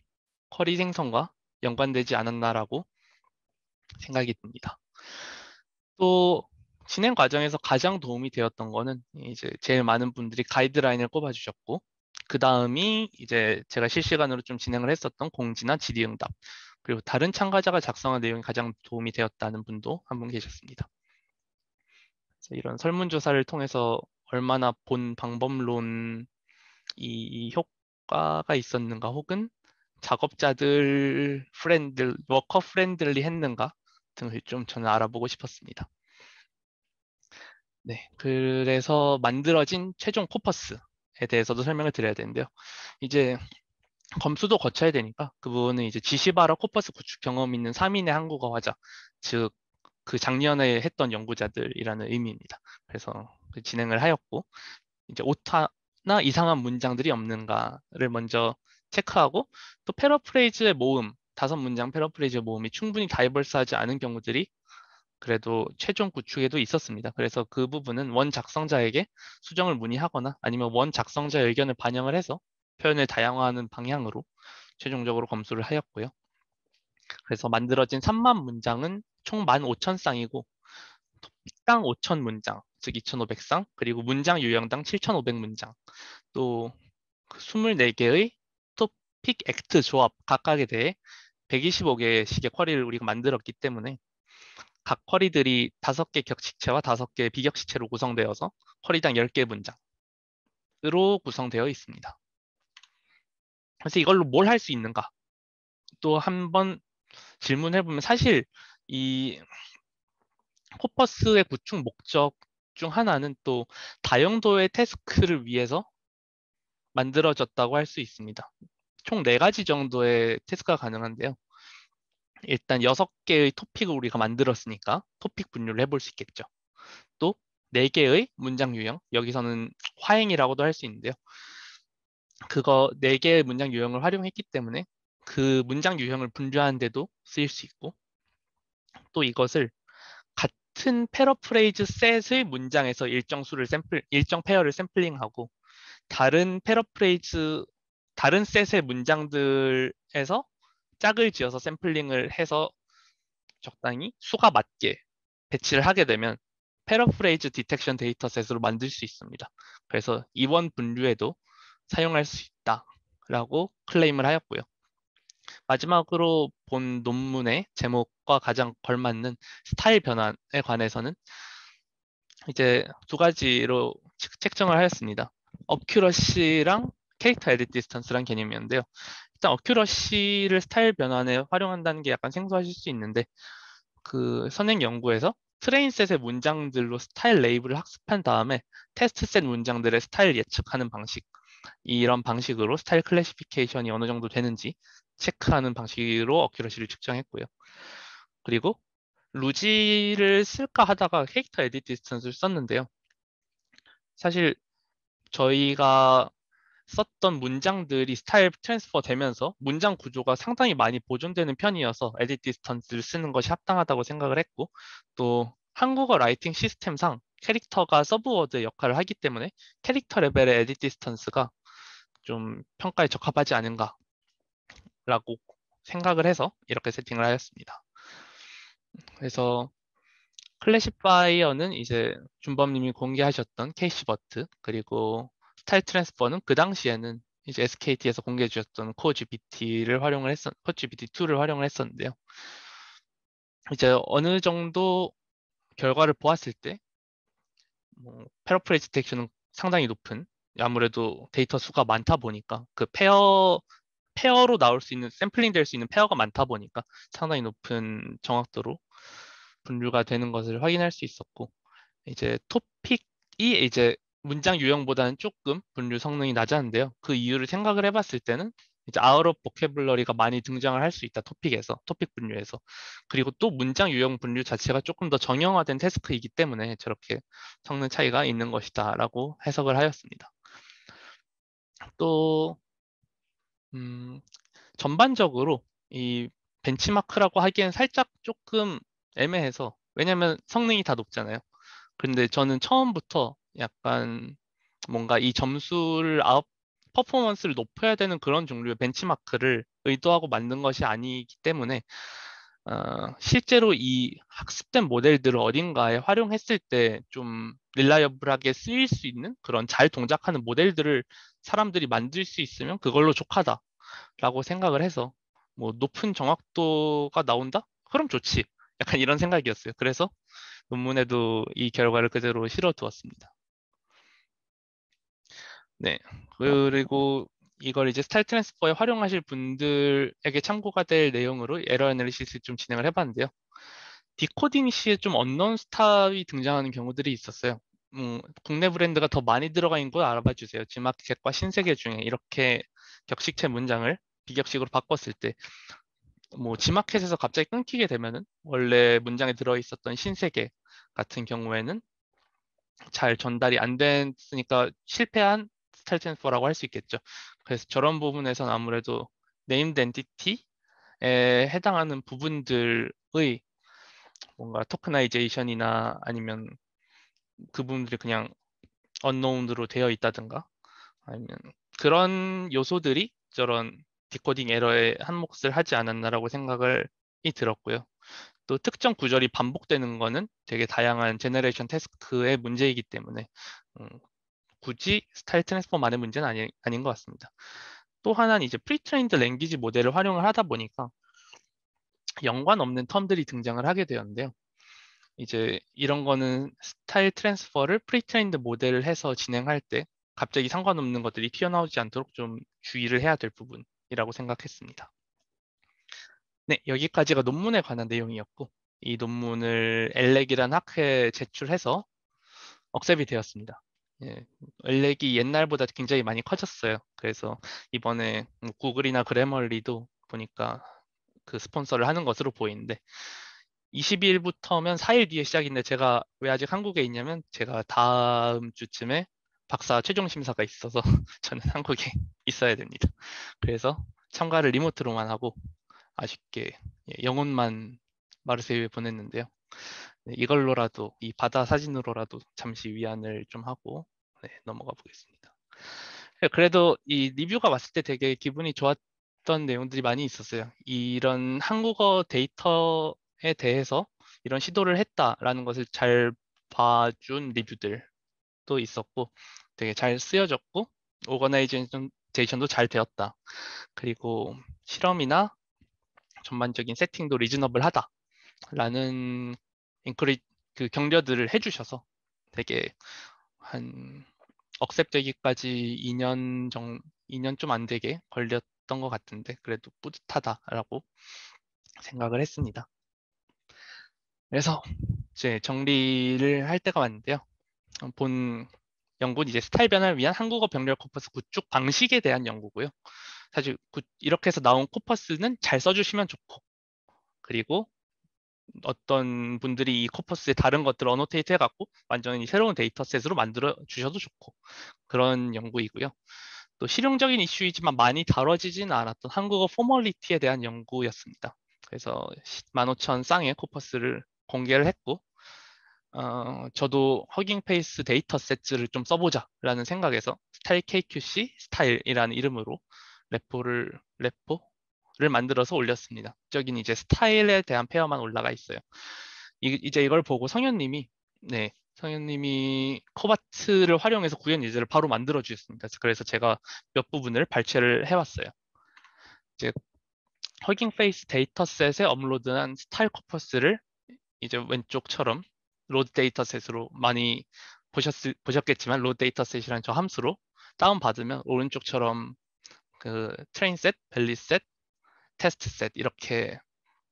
쿼리 생성과 연관되지 않았나라고 생각이 듭니다. 또 진행 과정에서 가장 도움이 되었던 거는 이제 제일 많은 분들이 가이드라인을 꼽아주셨고, 그 다음이 이제 제가 실시간으로 좀 진행을 했었던 공지나 질의응답, 그리고 다른 참가자가 작성한 내용이 가장 도움이 되었다는 분도 한 분 계셨습니다. 이런 설문조사를 통해서 얼마나 본 방법론이 효과가 있었는가, 혹은 워커 프렌들리 했는가 등을 좀 저는 알아보고 싶었습니다. 네, 그래서 만들어진 최종 코퍼스에 대해서도 설명을 드려야 되는데요. 이제 검수도 거쳐야 되니까 그 부분은 이제 지시바라 코퍼스 구축 경험 있는 3인의 한국어 화자, 즉 그 작년에 했던 연구자들이라는 의미입니다. 그래서 진행을 하였고, 이제 오타나 이상한 문장들이 없는가를 먼저 체크하고, 또 패러프레이즈의 모음, 5문장 패러프레이즈의 모음이 충분히 다이버스하지 않은 경우들이 그래도 최종 구축에도 있었습니다. 그래서 그 부분은 원 작성자에게 수정을 문의하거나 아니면 원 작성자의 의견을 반영을 해서 표현을 다양화하는 방향으로 최종적으로 검수를 하였고요. 그래서 만들어진 3만 문장은 총 15,000쌍이고 토픽당 5,000문장, 즉 2,500쌍, 그리고 문장 유형당 7,500문장, 또 24개의 토픽 액트 조합 각각에 대해 125개씩의 쿼리를 우리가 만들었기 때문에 각 쿼리들이 5개 격식체와 5개 비격식체로 구성되어서 쿼리당 10개 문장으로 구성되어 있습니다. 그래서 이걸로 뭘 할 수 있는가? 또 한번 질문해보면 사실 이 코퍼스의 구축 목적 중 하나는 또 다용도의 태스크를 위해서 만들어졌다고 할 수 있습니다. 총 4가지 정도의 태스크가 가능한데요. 일단 6개의 토픽을 우리가 만들었으니까 토픽 분류를 해볼 수 있겠죠. 또 4개의 문장 유형, 여기서는 화행이라고도 할 수 있는데요. 그거 4개의 문장 유형을 활용했기 때문에 그 문장 유형을 분류하는 데도 쓰일 수 있고, 또 이것을 같은 패러프레이즈 셋의 문장에서 일정 페어를 샘플링하고 다른 셋의 문장들에서 짝을 지어서 샘플링을 해서 적당히 수가 맞게 배치를 하게 되면 패러프레이즈 디텍션 데이터셋으로 만들 수 있습니다. 그래서 이번 분류에도 사용할 수 있다라고 클레임을 하였고요. 마지막으로 본 논문의 제목과 가장 걸맞는 스타일 변환에 관해서는 이제 2가지로 책정을 하였습니다. 어큐러시랑 캐릭터 에딧 디스턴스란 개념이었는데요. 일단 어큐러시를 스타일 변환에 활용한다는 게 약간 생소하실 수 있는데, 그 선행 연구에서 트레인셋의 문장들로 스타일 레이블을 학습한 다음에 테스트셋 문장들의 스타일 예측하는 방식, 이런 방식으로 스타일 클래시피케이션이 어느 정도 되는지 체크하는 방식으로 어큐러시를 측정했고요. 그리고 루지를 쓸까 하다가 캐릭터 에딧 디스턴스를 썼는데요. 사실 저희가 썼던 문장들이 스타일 트랜스퍼 되면서 문장 구조가 상당히 많이 보존되는 편이어서 에딧 디스턴스를 쓰는 것이 합당하다고 생각을 했고, 또 한국어 라이팅 시스템상 캐릭터가 서브워드 역할을 하기 때문에 캐릭터 레벨의 에딧 디스턴스가 좀 평가에 적합하지 않은가라고 생각을 해서 이렇게 세팅을 하였습니다. 그래서 클래시파이어는 이제 준범님이 공개하셨던 캐시버트, 그리고 스타일 트랜스퍼는 그 당시에는 이제 SKT에서 공개해 주셨던 코어 GPT-2를 활용을 했었는데요. 이제 어느 정도 결과를 보았을 때 패러프레이즈 디텍션은 상당히 높은, 아무래도 데이터 수가 많다 보니까 그 페어로 나올 수 있는, 샘플링 될 수 있는 페어가 많다 보니까 상당히 높은 정확도로 분류가 되는 것을 확인할 수 있었고, 이제 토픽이 이제 문장 유형보다는 조금 분류 성능이 낮았는데요. 그 이유를 생각을 해봤을 때는 이제 아웃 오브 보캐블러리가 많이 등장을 할 수 있다, 토픽 분류에서. 그리고 또 문장 유형 분류 자체가 조금 더 정형화된 태스크이기 때문에 저렇게 성능 차이가 있는 것이다라고 해석을 하였습니다. 또 전반적으로 이 벤치마크라고 하기엔 살짝 조금 애매해서, 왜냐면 성능이 다 높잖아요. 근데 저는 처음부터 약간 뭔가 이 퍼포먼스를 높여야 되는 그런 종류의 벤치마크를 의도하고 만든 것이 아니기 때문에 실제로 이 학습된 모델들을 어딘가에 활용했을 때 좀 릴라이어블하게 쓰일 수 있는 그런 잘 동작하는 모델들을 사람들이 만들 수 있으면 그걸로 족하다라고 생각을 해서, 뭐 높은 정확도가 나온다? 그럼 좋지. 약간 이런 생각이었어요. 그래서 논문에도 이 결과를 그대로 실어 두었습니다. 네. 그리고 이걸 이제 스타일 트랜스퍼에 활용하실 분들에게 참고가 될 내용으로 에러 애널리시스 좀 진행을 해봤는데요. 디코딩 시에 좀 언노운 스타일이 등장하는 경우들이 있었어요. 국내 브랜드가 더 많이 들어가 있는 걸 알아봐 주세요. 지마켓과 신세계 중에 이렇게 격식체 문장을 비격식으로 바꿨을 때, 뭐 지마켓에서 갑자기 끊기게 되면은 원래 문장에 들어 있었던 신세계 같은 경우에는 잘 전달이 안 됐으니까 실패한 스타일 트랜스퍼라고 할 수 있겠죠. 그래서 저런 부분에서는 아무래도 네임드 엔티티에 해당하는 부분들의 뭔가 토크나이제이션이나 아니면 그 부분들이 그냥 언노운으로 되어 있다든가, 아니면 그런 요소들이 저런 디코딩 에러에 한 몫을 하지 않았나라고 생각을 들었고요. 또 특정 구절이 반복되는 거는 되게 다양한 제너레이션 태스크의 문제이기 때문에 굳이 스타일 트랜스포만의 문제는 아닌 것 같습니다. 또 하나는 이제 프리트레인드 랭귀지 모델을 활용을 하다 보니까 연관 없는 텀들이 등장을 하게 되었는데요. 이제 이런 거는 스타일 트랜스퍼를 프리트레인드 모델을 해서 진행할 때 갑자기 상관없는 것들이 튀어나오지 않도록 좀 주의를 해야 될 부분이라고 생각했습니다. 네, 여기까지가 논문에 관한 내용이었고 이 논문을 엘렉이란 학회에 제출해서 억셉이 되었습니다. 예, 엘렉이 옛날보다 굉장히 많이 커졌어요. 그래서 이번에 구글이나 그래멀리도 보니까 그 스폰서를 하는 것으로 보이는데 22일부터면 4일 뒤에 시작인데 제가 왜 아직 한국에 있냐면 제가 다음 주쯤에 박사 최종 심사가 있어서 저는 한국에 있어야 됩니다. 그래서 참가를 리모트로만 하고 아쉽게 영혼만 마르세유에 보냈는데요. 네, 이걸로라도 이 바다 사진으로라도 잠시 위안을 좀 하고 넘어가 보겠습니다. 그래도 이 리뷰가 왔을 때 되게 기분이 좋았던 내용들이 많이 있었어요. 이런 한국어 데이터에 대해서 이런 시도를 했다라는 것을 잘 봐준 리뷰들도 있었고 되게 잘 쓰여졌고 오거나이제이션도 잘 되었다. 그리고 실험이나 전반적인 세팅도 리즈너블하다라는 인크리 그 격려들을 해주셔서 되게 한 억셉되기까지 2년 좀 안 되게 걸렸던 것 같은데 그래도 뿌듯하다라고 생각을 했습니다. 그래서 이제 정리를 할 때가 왔는데요. 본 연구는 이제 스타일 변화를 위한 한국어 병렬 코퍼스 구축 방식에 대한 연구고요. 사실 이렇게 해서 나온 코퍼스는 잘 써주시면 좋고 그리고 어떤 분들이 이 코퍼스의 다른 것들을 어노테이트 해갖고 완전히 새로운 데이터셋으로 만들어 주셔도 좋고 그런 연구이고요. 또 실용적인 이슈이지만 많이 다뤄지지는 않았던 한국어 포멀리티에 대한 연구였습니다. 그래서 15,000 쌍의 코퍼스를 공개를 했고 저도 허깅페이스 데이터셋을 좀 써보자라는 생각에서 스타일 KQC 스타일이라는 이름으로 레포를 만들어서 올렸습니다. 저긴 이제 스타일에 대한 페어만 올라가 있어요. 이제 이걸 보고 성현님이 코바트를 활용해서 구현 예제를 바로 만들어 주셨습니다. 그래서 제가 몇 부분을 발췌를 해왔어요. 이제 허깅 페이스 데이터셋에 업로드한 스타일 코퍼스를 이제 왼쪽처럼 로드 데이터셋으로 많이 보셨겠지만 로드 데이터셋이라는 저 함수로 다운받으면 오른쪽처럼 그 트레인셋, 밸리셋, 테스트셋 이렇게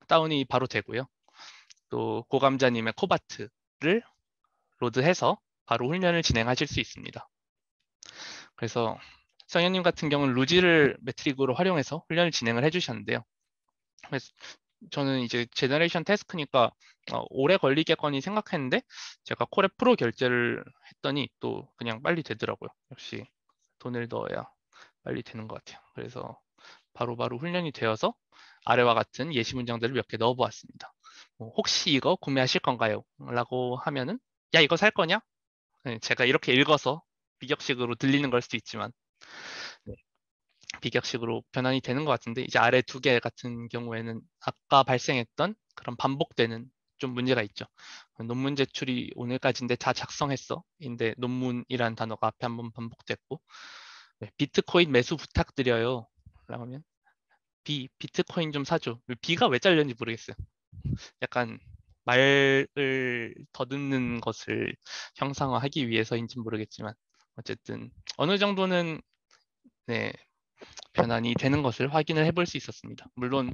다운이 바로 되고요. 또 고감자님의 코바트를 로드해서 바로 훈련을 진행하실 수 있습니다. 그래서 성현님 같은 경우는 루지를 매트릭으로 활용해서 훈련을 진행을 해주셨는데요. 그래서 저는 이제 제너레이션 태스크니까 오래 걸리겠거니 생각했는데 제가 콜에 프로 결제를 했더니 또 그냥 빨리 되더라고요. 역시 돈을 넣어야 빨리 되는 것 같아요. 그래서 바로바로 훈련이 되어서 아래와 같은 예시 문장들을 몇 개 넣어보았습니다. 혹시 이거 구매하실 건가요? 라고 하면은 야 이거 살 거냐? 네, 제가 이렇게 읽어서 비격식으로 들리는 걸 수도 있지만 네, 비격식으로 변환이 되는 것 같은데 이제 아래 두 개 같은 경우에는 아까 발생했던 그런 반복되는 좀 문제가 있죠. 논문 제출이 오늘까지인데 다 작성했어. 인데 논문이란 단어가 앞에 한번 반복됐고 네, 비트코인 매수 부탁드려요. 라고 하면 비트코인 좀 사줘. B가 왜 잘렸는지 모르겠어요. 약간 말을 더듬는 것을 형상화하기 위해서인지는 모르겠지만 어쨌든 어느 정도는 네, 변환이 되는 것을 확인을 해볼 수 있었습니다. 물론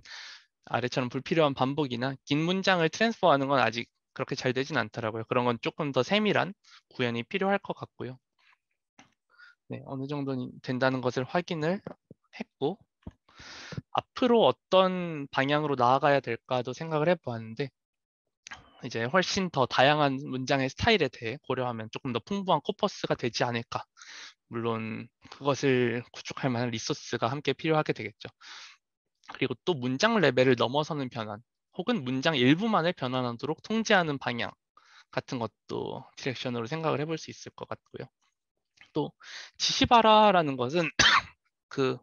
아래처럼 불필요한 반복이나 긴 문장을 트랜스퍼하는 건 아직 그렇게 잘 되진 않더라고요. 그런 건 조금 더 세밀한 구현이 필요할 것 같고요. 네, 어느 정도는 된다는 것을 확인을 했고 앞으로 어떤 방향으로 나아가야 될까도 생각을 해보았는데 이제 훨씬 더 다양한 문장의 스타일에 대해 고려하면 조금 더 풍부한 코퍼스가 되지 않을까. 물론 그것을 구축할 만한 리소스가 함께 필요하게 되겠죠. 그리고 또 문장 레벨을 넘어서는 변환, 혹은 문장 일부만을 변환하도록 통제하는 방향 같은 것도 디렉션으로 생각을 해볼 수 있을 것 같고요. 또 지시바라라는 것은 그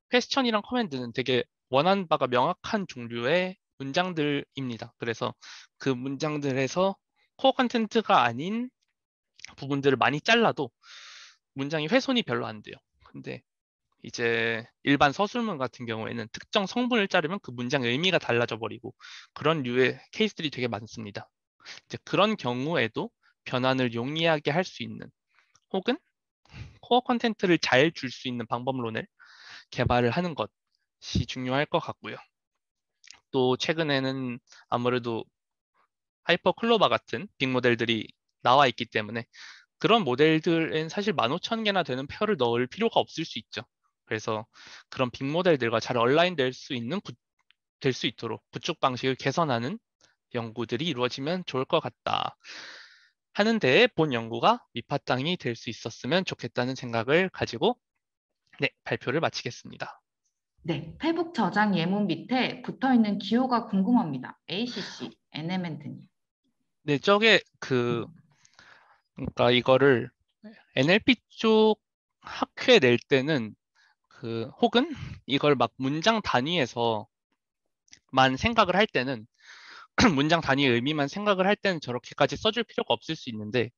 퀘스천이랑 커맨드는 되게 원하는 바가 명확한 종류의 문장들입니다. 그래서 그 문장들에서 코어 컨텐츠가 아닌 부분들을 많이 잘라도 문장이 훼손이 별로 안 돼요. 근데 이제 일반 서술문 같은 경우에는 특정 성분을 자르면 그 문장의 의미가 달라져 버리고 그런 류의 케이스들이 되게 많습니다. 이제 그런 경우에도 변환을 용이하게 할 수 있는 혹은 코어 컨텐츠를 잘 줄 수 있는 방법론을 개발을 하는 것이 중요할 것 같고요. 또 최근에는 아무래도 하이퍼 클로바 같은 빅 모델들이 나와 있기 때문에 그런 모델들은 사실 15,000개나 되는 페어를 넣을 필요가 없을 수 있죠. 그래서 그런 빅 모델들과 잘 얼라인 될 수 있도록 구축 방식을 개선하는 연구들이 이루어지면 좋을 것 같다 하는데 본 연구가 밑바탕이 될 수 있었으면 좋겠다는 생각을 가지고 네, 발표를 마치겠습니다. 네, 페북 저장 예문 밑에 붙어있는 기호가 궁금합니다. ACC, NMNT님. 네, 그러니까 이거를 NLP 쪽 학회 낼 때는 혹은 이걸 막 문장 단위에서만 생각을 할 때는 문장 단위의 의미만 생각을 할 때는 저렇게까지 써줄 필요가 없을 수 있는데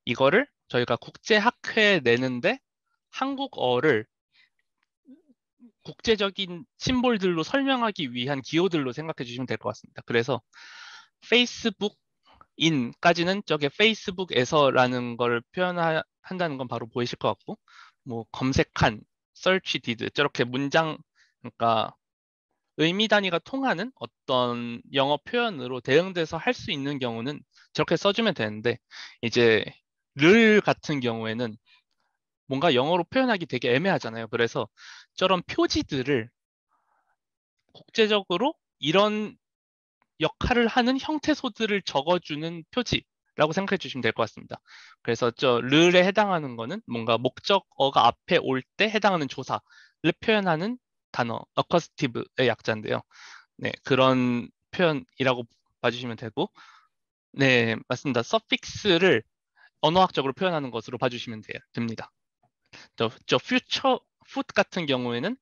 이거를 저희가 국제 학회에 내는데 한국어를 국제적인 심볼들로 설명하기 위한 기호들로 생각해 주시면 될 것 같습니다. 그래서 페이스북 인까지는 저게 페이스북에서라는 걸 표현한다는 건 바로 보이실 것 같고 뭐 검색한, search did 저렇게 문장 그러니까 의미 단위가 통하는 어떤 영어 표현으로 대응돼서 할 수 있는 경우는 저렇게 써주면 되는데 이제 를 같은 경우에는 뭔가 영어로 표현하기 되게 애매하잖아요. 그래서 저런 표지들을 국제적으로 이런 역할을 하는 형태소들을 적어주는 표지라고 생각해 주시면 될 것 같습니다. 그래서 저 르에 해당하는 거는 뭔가 목적어가 앞에 올 때 해당하는 조사를 표현하는 단어, 어커스티브의 약자인데요. 네, 그런 표현이라고 봐주시면 되고, 네, 맞습니다. 서픽스를 언어학적으로 표현하는 것으로 봐주시면 됩니다. 저 future food 같은 경우에는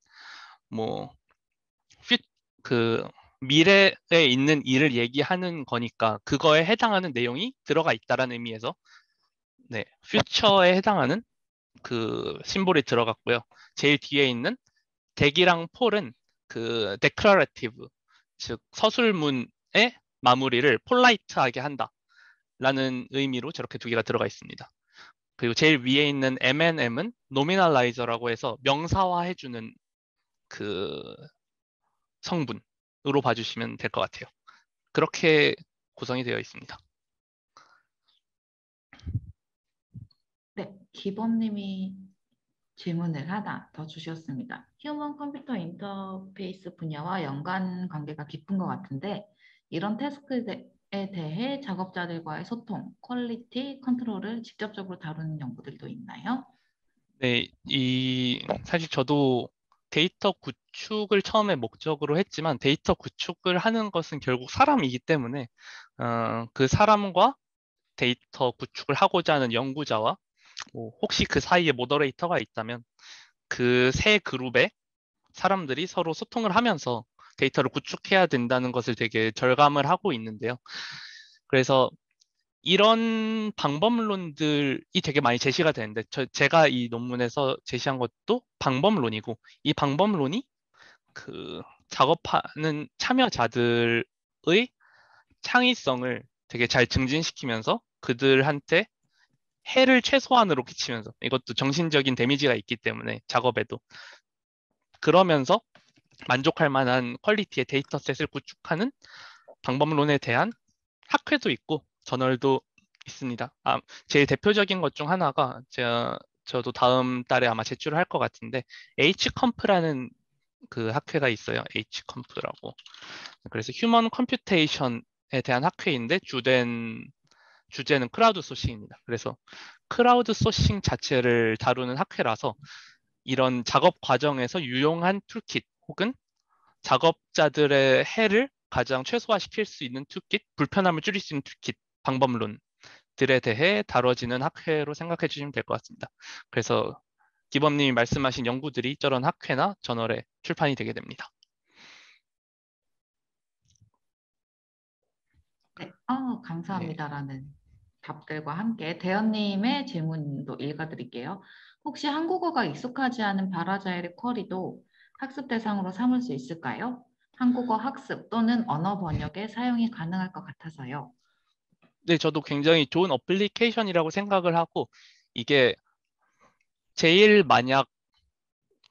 뭐 퓨, 그 미래에 있는 일을 얘기하는 거니까 그거에 해당하는 내용이 들어가 있다라는 의미에서 네, 퓨처에 해당하는 그 심볼이 들어갔고요. 제일 뒤에 있는 대기랑 폴은 그 declarative, 즉 서술문의 마무리를 폴라이트하게 한다라는 의미로 저렇게 두 개가 들어가 있습니다. 그리고 제일 위에 있는 M&M은 노미널라이저라고 해서 명사화해주는 그 성분으로 봐주시면 될 것 같아요. 그렇게 구성이 되어 있습니다. 네, 기범님이 질문을 하나 더 주셨습니다. 휴먼 컴퓨터 인터페이스 분야와 연관 관계가 깊은 것 같은데 이런 태스크에 대해 작업자들과의 소통, 퀄리티 컨트롤을 직접적으로 다루는 연구들도 있나요? 네, 사실 저도 데이터 구축을 처음에 목적으로 했지만 데이터 구축을 하는 것은 결국 사람이기 때문에 그 사람과 데이터 구축을 하고자 하는 연구자와 뭐 혹시 그 사이에 모더레이터가 있다면 그 세 그룹의 사람들이 서로 소통을 하면서 데이터를 구축해야 된다는 것을 되게 절감을 하고 있는데요. 그래서 이런 방법론들이 되게 많이 제시가 되는데 제가 이 논문에서 제시한 것도 방법론이고 이 방법론이 그 작업하는 참여자들의 창의성을 되게 잘 증진시키면서 그들한테 해를 최소한으로 끼치면서 이것도 정신적인 데미지가 있기 때문에 작업에도 그러면서 만족할 만한 퀄리티의 데이터셋을 구축하는 방법론에 대한 학회도 있고 저널도 있습니다. 제일 대표적인 것 중 하나가 저도 다음 달에 아마 제출을 할 것 같은데 H컴프라는 그 학회가 있어요. H컴프라고. 그래서 휴먼 컴퓨테이션에 대한 학회인데 주제는 크라우드 소싱입니다. 그래서 크라우드 소싱 자체를 다루는 학회라서 이런 작업 과정에서 유용한 툴킷 혹은 작업자들의 해를 가장 최소화시킬 수 있는 툴킷, 불편함을 줄일 수 있는 툴킷, 방법론들에 대해 다뤄지는 학회로 생각해 주시면 될 것 같습니다. 그래서 기범님이 말씀하신 연구들이 저런 학회나 저널에 출판이 되게 됩니다. 네. 감사합니다라는 답들과 함께 대현님의 질문도 읽어드릴게요. 혹시 한국어가 익숙하지 않은 바라자엘의 쿼리도 학습 대상으로 삼을 수 있을까요? 한국어 학습 또는 언어 번역에 사용이 가능할 것 같아서요. 네, 저도 굉장히 좋은 어플리케이션이라고 생각을 하고 이게 제일 만약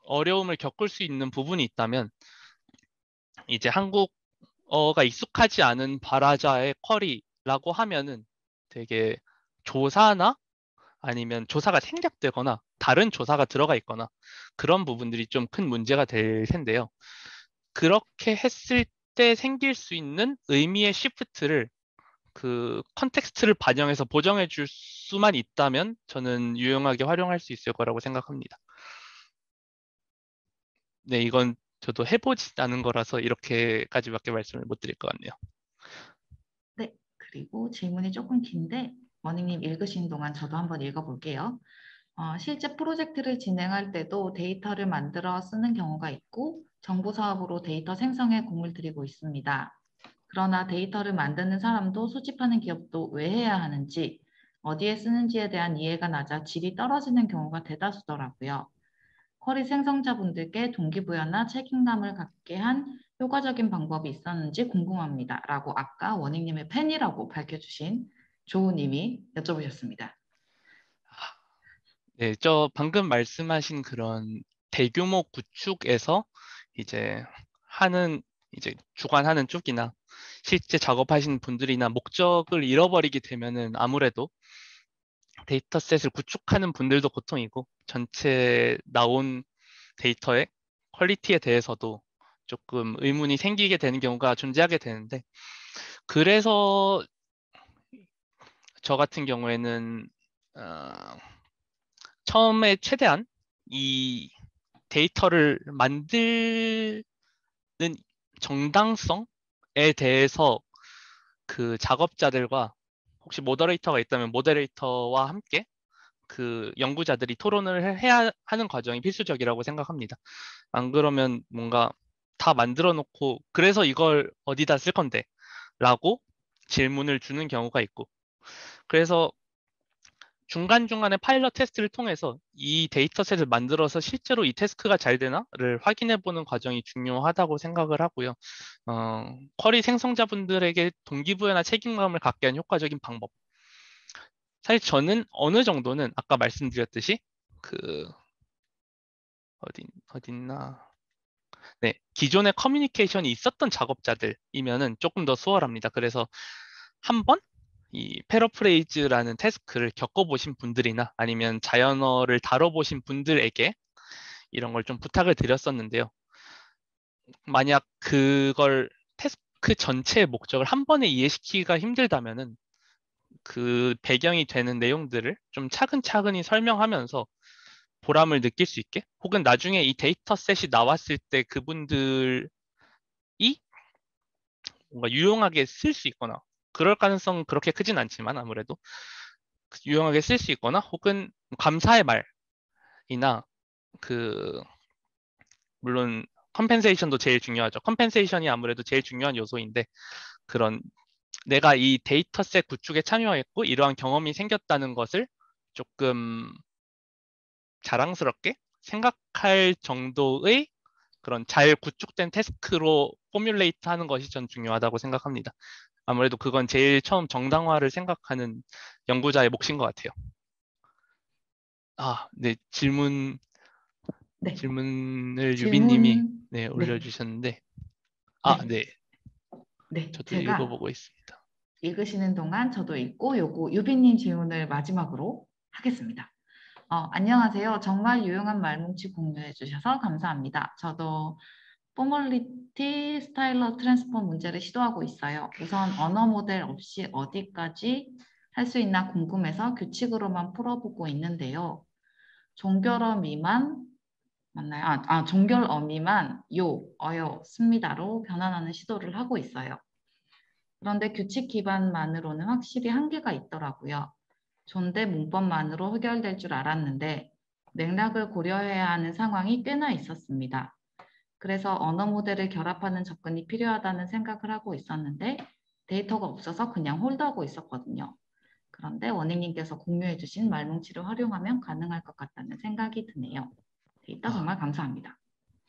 어려움을 겪을 수 있는 부분이 있다면 이제 한국어가 익숙하지 않은 발화자의 쿼리라고 하면은 되게 조사나 아니면 조사가 생략되거나 다른 조사가 들어가 있거나 그런 부분들이 좀 큰 문제가 될 텐데요. 그렇게 했을 때 생길 수 있는 의미의 시프트를 그 컨텍스트를 반영해서 보정해 줄 수만 있다면 저는 유용하게 활용할 수 있을 거라고 생각합니다. 네, 이건 저도 해보지 않은 거라서 이렇게까지밖에 말씀을 못 드릴 것 같네요. 네, 그리고 질문이 조금 긴데 머니님 읽으신 동안 저도 한번 읽어볼게요. 실제 프로젝트를 진행할 때도 데이터를 만들어 쓰는 경우가 있고 정보 사업으로 데이터 생성에 공을 들이고 있습니다. 그러나 데이터를 만드는 사람도 수집하는 기업도 왜 해야 하는지, 어디에 쓰는지에 대한 이해가 낮아 질이 떨어지는 경우가 대다수더라고요. 쿼리 생성자분들께 동기부여나 책임감을 갖게 한 효과적인 방법이 있었는지 궁금합니다. 라고 아까 원익님의 팬이라고 밝혀주신 조우님이 여쭤보셨습니다. 네, 저 방금 말씀하신 그런 대규모 구축에서 이제 하는 이제 주관하는 쪽이나 실제 작업하시는 분들이나 목적을 잃어버리게 되면은 아무래도 데이터셋을 구축하는 분들도 고통이고 전체 나온 데이터의 퀄리티에 대해서도 조금 의문이 생기게 되는 경우가 존재하게 되는데 그래서 저 같은 경우에는 어, 처음에 최대한 이 데이터를 만드는 정당성에 대해서 그 작업자들과 혹시 모더레이터가 있다면 모더레이터와 함께 그 연구자들이 토론을 해야 하는 과정이 필수적이라고 생각합니다. 안 그러면 뭔가 다 만들어 놓고 그래서 이걸 어디다 쓸 건데 라고 질문을 주는 경우가 있고 그래서 중간중간에 파일럿 테스트를 통해서 이 데이터셋을 만들어서 실제로 이 태스크가 잘 되나를 확인해 보는 과정이 중요하다고 생각을 하고요. 쿼리 생성자분들에게 동기부여나 책임감을 갖게 하는 효과적인 방법. 사실 저는 어느 정도는 아까 말씀드렸듯이 그 어딨나 네, 기존의 커뮤니케이션이 있었던 작업자들이면은 조금 더 수월합니다. 그래서 한번 이 패러프레이즈라는 태스크를 겪어보신 분들이나 아니면 자연어를 다뤄보신 분들에게 이런 걸 좀 부탁을 드렸었는데요. 만약 그걸 태스크 전체의 목적을 한 번에 이해시키기가 힘들다면은 그 배경이 되는 내용들을 좀 차근차근히 설명하면서 보람을 느낄 수 있게 혹은 나중에 이 데이터셋이 나왔을 때 그분들이 뭔가 유용하게 쓸 수 있거나 그럴 가능성 그렇게 크진 않지만 아무래도 유용하게 쓸 수 있거나 혹은 감사의 말이나 그 물론 컴펜세이션도 제일 중요하죠. 컴펜세이션이 아무래도 제일 중요한 요소인데 그런 내가 이 데이터셋 구축에 참여했고 이러한 경험이 생겼다는 것을 조금 자랑스럽게 생각할 정도의 그런 잘 구축된 태스크로 포뮬레이트 하는 것이 전 중요하다고 생각합니다. 아무래도 그건 제일 처음 정당화를 생각하는 연구자의 몫인 것 같아요. 네, 네, 질문을 유빈님이 질문, 네, 네, 올려주셨는데, 네, 네, 네. 저도 제가 읽어보고 있습니다. 읽으시는 동안 저도 읽고 요거 유빈님 질문을 마지막으로 하겠습니다. 안녕하세요. 정말 유용한 말뭉치 공유해 주셔서 감사합니다. 저도 포멀리티 스타일러 트랜스포 문제를 시도하고 있어요. 우선 언어 모델 없이 어디까지 할 수 있나 궁금해서 규칙으로만 풀어보고 있는데요. 종결어 미만 맞나요? 종결어 미만 요, 어요, 습니다로 변환하는 시도를 하고 있어요. 그런데 규칙 기반만으로는 확실히 한계가 있더라고요. 존대 문법만으로 해결될 줄 알았는데 맥락을 고려해야 하는 상황이 꽤나 있었습니다. 그래서 언어 모델을 결합하는 접근이 필요하다는 생각을 하고 있었는데 데이터가 없어서 그냥 홀드하고 있었거든요. 그런데 원익님께서 공유해주신 말뭉치를 활용하면 가능할 것 같다는 생각이 드네요. 데이터 아, 정말 감사합니다.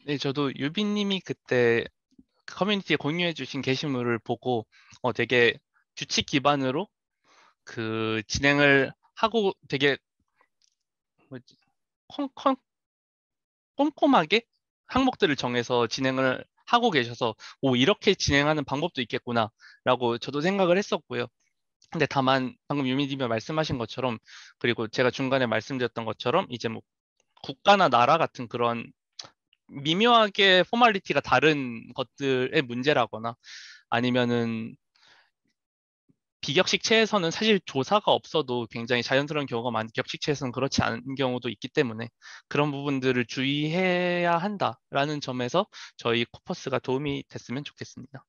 네, 저도 유빈님이 그때 커뮤니티에 공유해주신 게시물을 보고 되게 규칙 기반으로 그 진행을 하고 되게 뭐지, 컴, 꼼꼼하게 항목들을 정해서 진행을 하고 계셔서 이렇게 진행하는 방법도 있겠구나라고 저도 생각을 했었고요. 근데 다만 방금 유미님이 말씀하신 것처럼 그리고 제가 중간에 말씀드렸던 것처럼 이제 뭐 국가나 나라 같은 그런 미묘하게 포멀리티가 다른 것들의 문제라거나 아니면은 비격식체에서는 사실 조사가 없어도 굉장히 자연스러운 경우가 많은 격식체에서는 그렇지 않은 경우도 있기 때문에 그런 부분들을 주의해야 한다라는 점에서 저희 코퍼스가 도움이 됐으면 좋겠습니다.